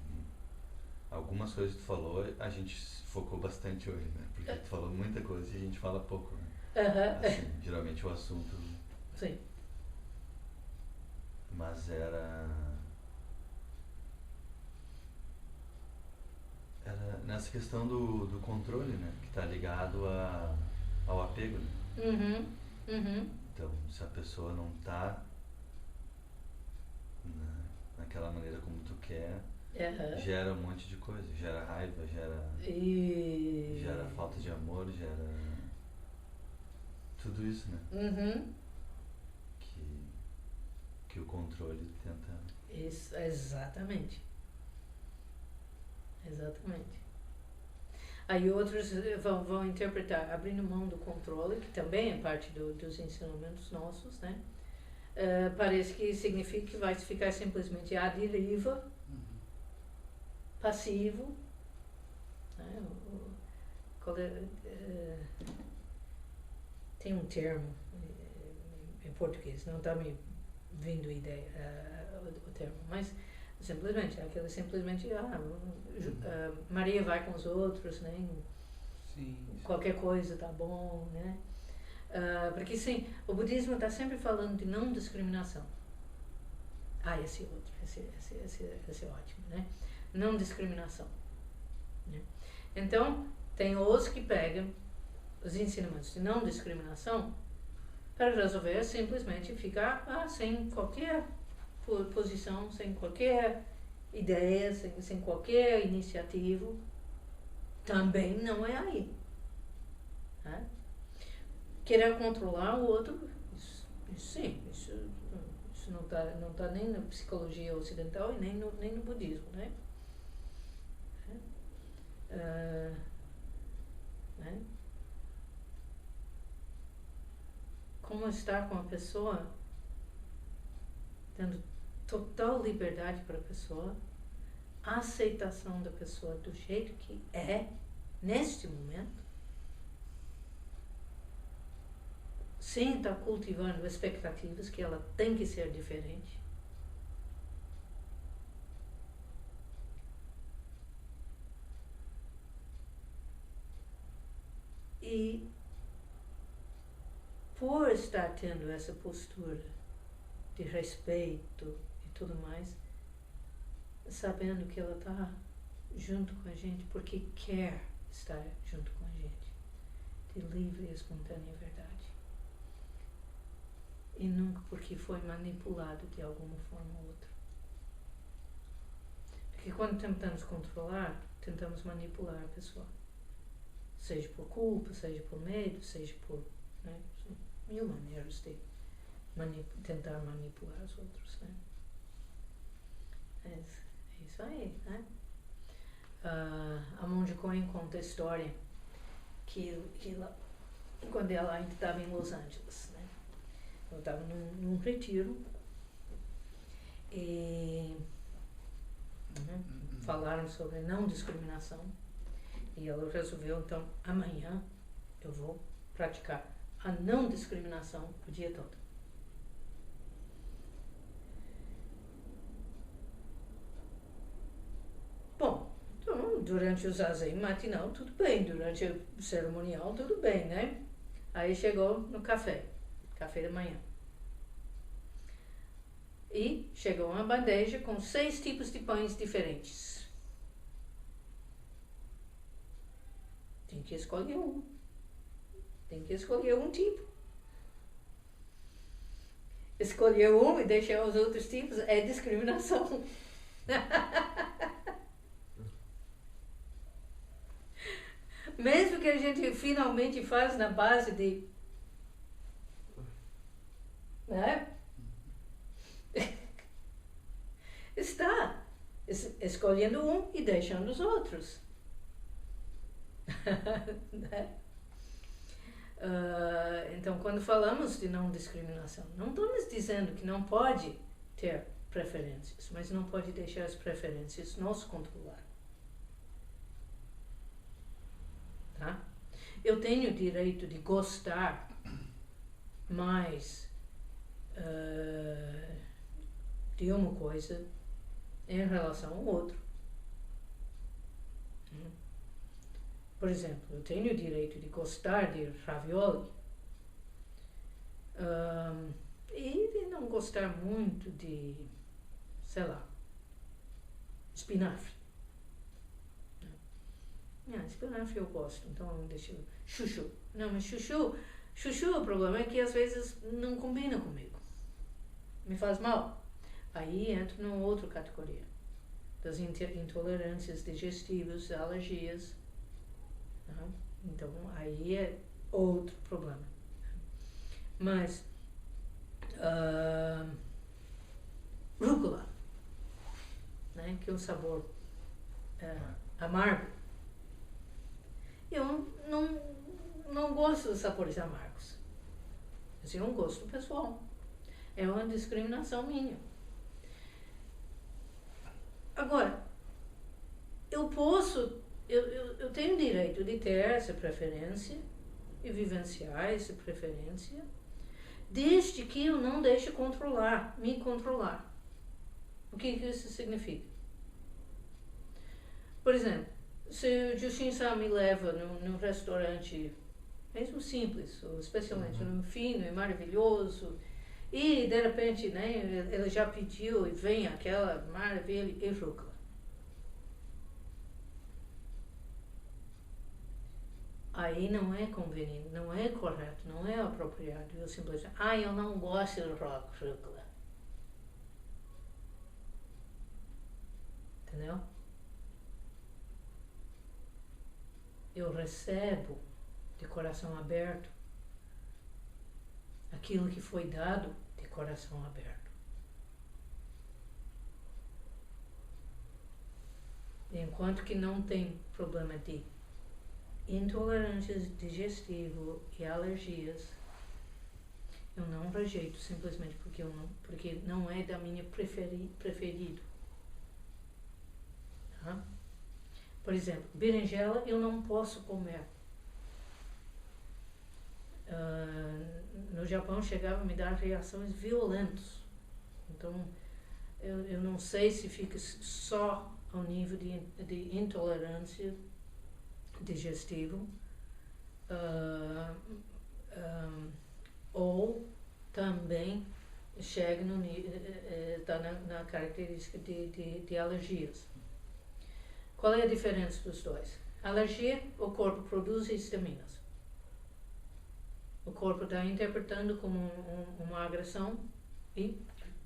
Algumas coisas que tu falou, a gente focou bastante hoje, né? Porque tu falou muita coisa e a gente fala pouco, né? Assim, geralmente o assunto... Sim. Mas era nessa questão do controle, né? Que está ligado ao apego, né? Então, se a pessoa não está naquela maneira como tu quer, gera um monte de coisa. Gera raiva, gera falta de amor, gera tudo isso, né? Que o controle tenta... Isso, exatamente. Exatamente. Aí outros vão interpretar, abrindo mão do controle, que também é parte dos ensinamentos nossos, né? Parece que significa que vai ficar simplesmente à deriva, passivo, né? Tem um termo em português, não está me vindo ideia, o termo, mas simplesmente, Maria vai com os outros, né? Sim. Qualquer coisa tá bom, né? Porque sim, o budismo está sempre falando de não discriminação. Esse outro, esse é ótimo, né? Não discriminação. Né? Então, tem os que pegam os ensinamentos de não discriminação para resolver simplesmente ficar sem qualquer posição, sem qualquer ideia, sem qualquer iniciativa. Também não é aí. Né? Querer controlar o outro, isso não tá nem na psicologia ocidental e nem no budismo, né? Né? Como estar com a pessoa, dando total liberdade para a pessoa, a aceitação da pessoa do jeito que é, neste momento, sem estar cultivando expectativas que ela tem que ser diferente. E por estar tendo essa postura de respeito e tudo mais, sabendo que ela está junto com a gente porque quer estar junto com a gente, de livre e espontânea verdade. E nunca porque foi manipulado de alguma forma ou outra. Porque quando tentamos controlar, tentamos manipular a pessoa. Seja por culpa, seja por medo, seja por, né, mil maneiras de tentar manipular os outros, né? É isso aí, né? A Monja Coen conta a história que quando ela ainda estava em Los Angeles, né? Eu estava num retiro e falaram sobre não discriminação e ela resolveu, então, amanhã eu vou praticar a não discriminação o dia todo. Bom, então, durante o zazen matinal, tudo bem. Durante o cerimonial, tudo bem, né? Aí chegou no café da manhã. E chegou uma bandeja com 6 tipos de pães diferentes. Tem que escolher um. Tem que escolher um tipo. Escolher um e deixar os outros tipos é discriminação. Mesmo que a gente finalmente faz na base de, né? Está escolhendo um e deixando os outros. Né? Então, quando falamos de não discriminação, não estamos dizendo que não pode ter preferências, mas não pode deixar as preferências nos controlar. Tá? Eu tenho o direito de gostar mais de uma coisa em relação ao outro. Por exemplo, eu tenho o direito de gostar de ravioli e de não gostar muito de, sei lá, espinafre. Espinafre eu gosto, então deixa eu... Chuchu. Não, mas chuchu, o problema é que às vezes não combina comigo. Me faz mal. Aí entro numa outra categoria. Das intolerâncias digestivas, alergias. Tá? Então, aí é outro problema. Mas, rúcula, né, que é um sabor amargo. Eu não gosto de sabores amargos. Esse é um gosto pessoal. É uma discriminação minha. Agora, eu tenho o direito de ter essa preferência e vivenciar essa preferência, desde que eu não deixe me controlar. O que isso significa? Por exemplo, se o Jushin-san me leva num restaurante, mesmo simples, ou especialmente num fino e maravilhoso, e de repente, né, ele já pediu e vem aquela maravilha e rúcula. Aí não é conveniente, não é correto, não é apropriado. Eu simplesmente, eu não gosto de rúcula. Entendeu? Eu recebo de coração aberto aquilo que foi dado de coração aberto. Enquanto que não tem problema de intolerâncias digestivas e alergias, eu não rejeito simplesmente porque não é da minha preferido. Tá? Por exemplo, berinjela eu não posso comer. No Japão chegava a me dar reações violentas. Então, eu não sei se fica só ao nível de intolerância digestiva ou também chega está na característica de alergias. Qual é a diferença dos dois? Alergia, o corpo produz histaminas. O corpo está interpretando como uma agressão e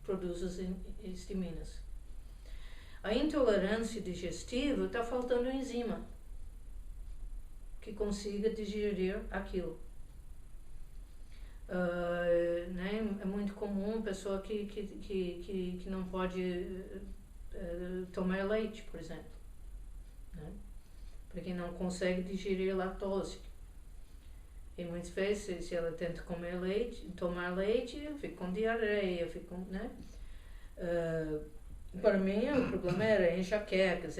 produz as histaminas. A intolerância digestiva está faltando enzima que consiga digerir aquilo. Né? É muito comum pessoa que não pode tomar leite, por exemplo, né? Porque não consegue digerir lactose. E muitas vezes, se ela tenta tomar leite, fica com diarreia, né? Para mim, o problema era enxaquecas,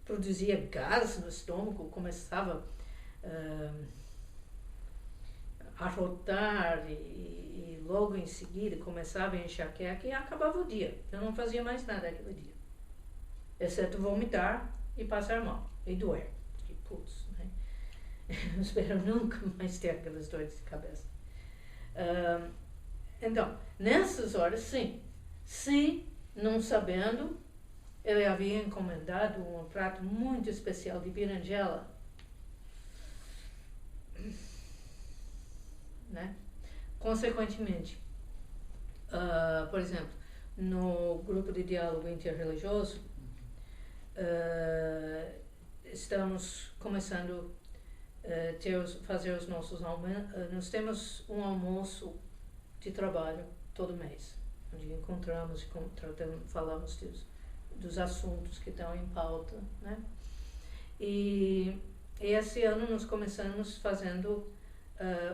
produzia gás no estômago, começava a rotar e logo em seguida começava a enxaqueca e acabava o dia. Eu não fazia mais nada aquele dia, exceto vomitar e passar mal e doer. Putz, né? Eu espero nunca mais ter aquelas dores de cabeça. Então, nessas horas, sim. Se, não sabendo, ele havia encomendado um prato muito especial de berinjela, né? Consequentemente, por exemplo, no grupo de diálogo interreligioso, estamos começando a fazer os nossos almoços. Nós temos um almoço de trabalho todo mês, onde encontramos e falamos dos assuntos que estão em pauta, né? E esse ano nós começamos fazendo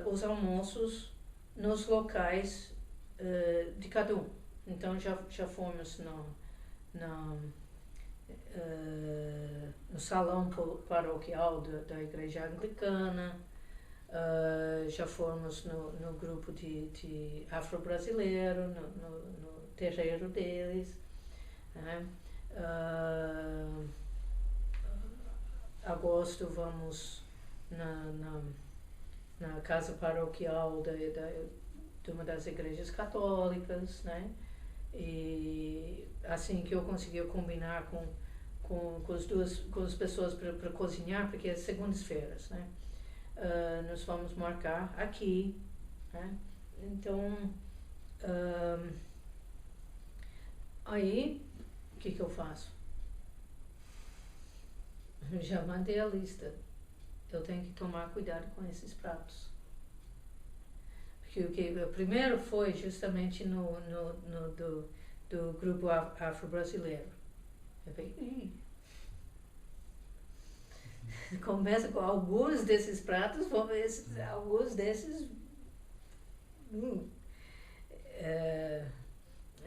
os almoços nos locais de cada um. Então já fomos no salão paroquial da igreja anglicana, já fomos no grupo de afro-brasileiro, no terreiro deles, né? Agosto vamos na casa paroquial de uma das igrejas católicas, né? E assim que eu consegui combinar com as pessoas para cozinhar, porque é segundas-feiras, né? Nós vamos marcar aqui, né? Então, aí, o que eu faço? Eu já mandei a lista. Eu tenho que tomar cuidado com esses pratos. Porque o primeiro foi justamente do grupo afro-brasileiro. Eu falei, começa com alguns desses pratos, alguns desses.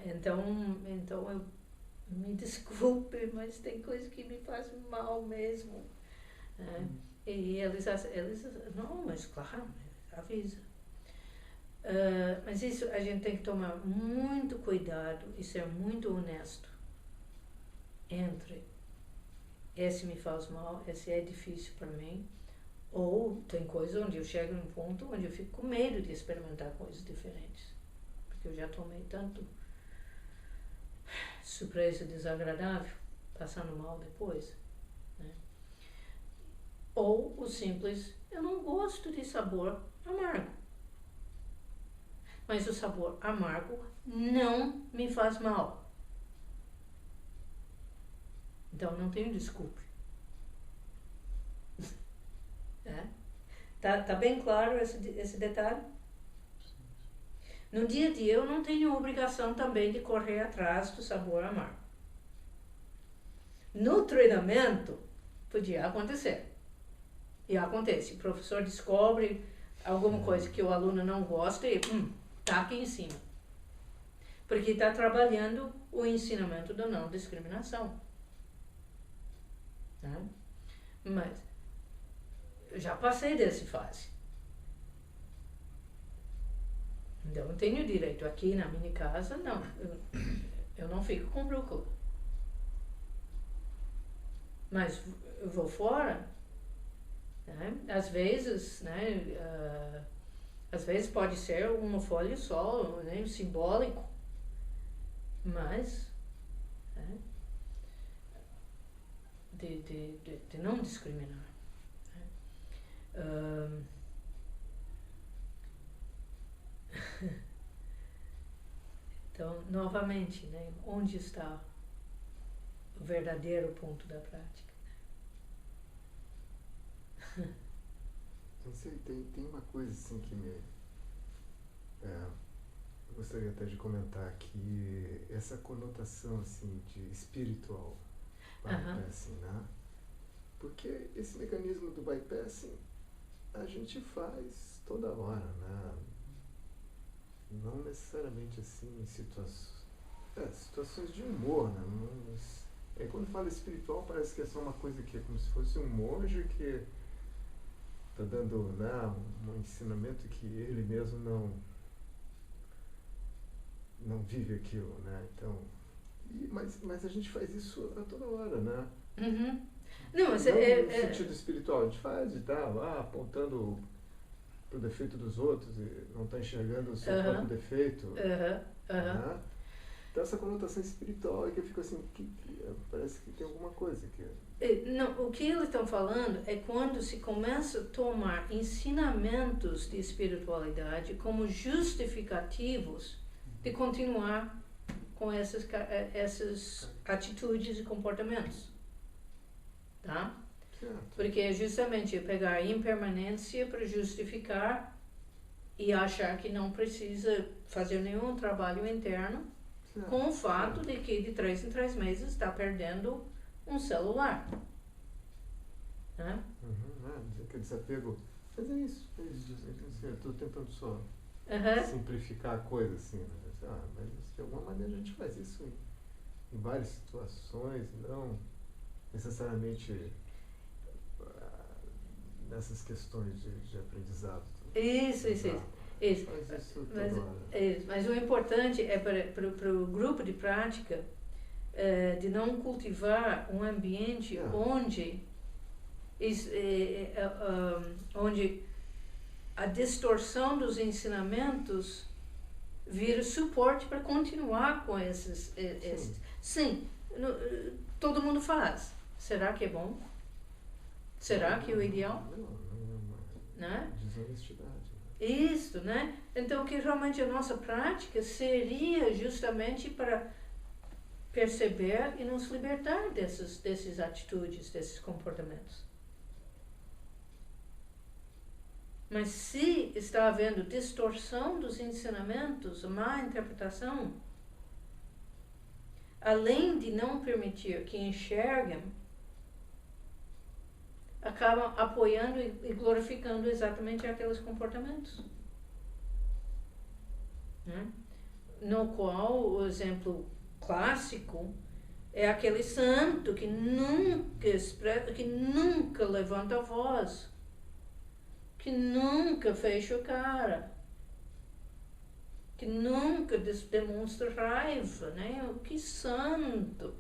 Então eu me desculpe, mas tem coisa que me faz mal mesmo. E eles não, mas claro, avisa. Mas isso a gente tem que tomar muito cuidado e ser muito honesto entre esse me faz mal, esse é difícil para mim, ou tem coisa onde eu chego num ponto onde eu fico com medo de experimentar coisas diferentes, porque eu já tomei tanto surpresa desagradável, passando mal depois, né? Ou o simples, eu não gosto de sabor amargo, mas o sabor amargo não me faz mal. Então não tenho desculpa. Tá bem claro esse detalhe? No dia a dia eu não tenho obrigação também de correr atrás do sabor amargo. No treinamento podia acontecer. E acontece. O professor descobre alguma coisa que o aluno não gosta e taca em cima. Porque está trabalhando o ensinamento da não discriminação. Né? Mas eu já passei dessa fase. Então eu tenho direito aqui na minha casa, não. Eu não fico com rúcula. Mas eu vou fora, né? Às vezes, né? Às vezes pode ser uma folha só, né? Simbólico. Mas, né? De não discriminar. Né? Então, novamente, né? Onde está o verdadeiro ponto da prática? Não sei, tem uma coisa assim que me... eu gostaria até de comentar que essa conotação assim de espiritual, bypassing, né? Porque esse mecanismo do bypassing a gente faz toda hora, né? Não necessariamente assim em situações de humor, né? Mas, quando fala espiritual parece que é só uma coisa que é como se fosse um monge que está dando, né, um ensinamento que ele mesmo não vive aquilo, né? Então, mas a gente faz isso a toda hora, né? Uhum. Não, no sentido espiritual, a gente faz e tal, apontando pro defeito dos outros e não está enxergando o seu próprio defeito. Né? Então essa conotação espiritual é que eu fico assim, parece que tem alguma coisa aqui. Não, o que eles estão falando é quando se começa a tomar ensinamentos de espiritualidade como justificativos de continuar com essas atitudes e comportamentos. Tá? Certo. Porque é justamente pegar a impermanência para justificar e achar que não precisa fazer nenhum trabalho interno, certo, com o fato de que de 3 em 3 meses está perdendo um celular. Né? Dizer que é desapego. Mas é isso. Eu estou tentando só simplificar a coisa assim. Mas de alguma maneira a gente faz isso em várias situações, não necessariamente nessas questões de aprendizado. Isso. Mas o importante é para o grupo de prática de não cultivar um ambiente onde a distorção dos ensinamentos vira suporte para continuar com esses. Sim, todo mundo faz. Será que é bom? Será que é o ideal? Não, né? Desonestidade. Isso, né? Então, que realmente a nossa prática seria justamente para perceber e nos libertar dessas atitudes, desses comportamentos. Mas se está havendo distorção dos ensinamentos, má interpretação, além de não permitir que enxerguem, acabam apoiando e glorificando exatamente aqueles comportamentos. Né? No qual o exemplo clássico é aquele santo que nunca levanta a voz, que nunca fecha a cara, que nunca demonstra raiva, né? Que santo!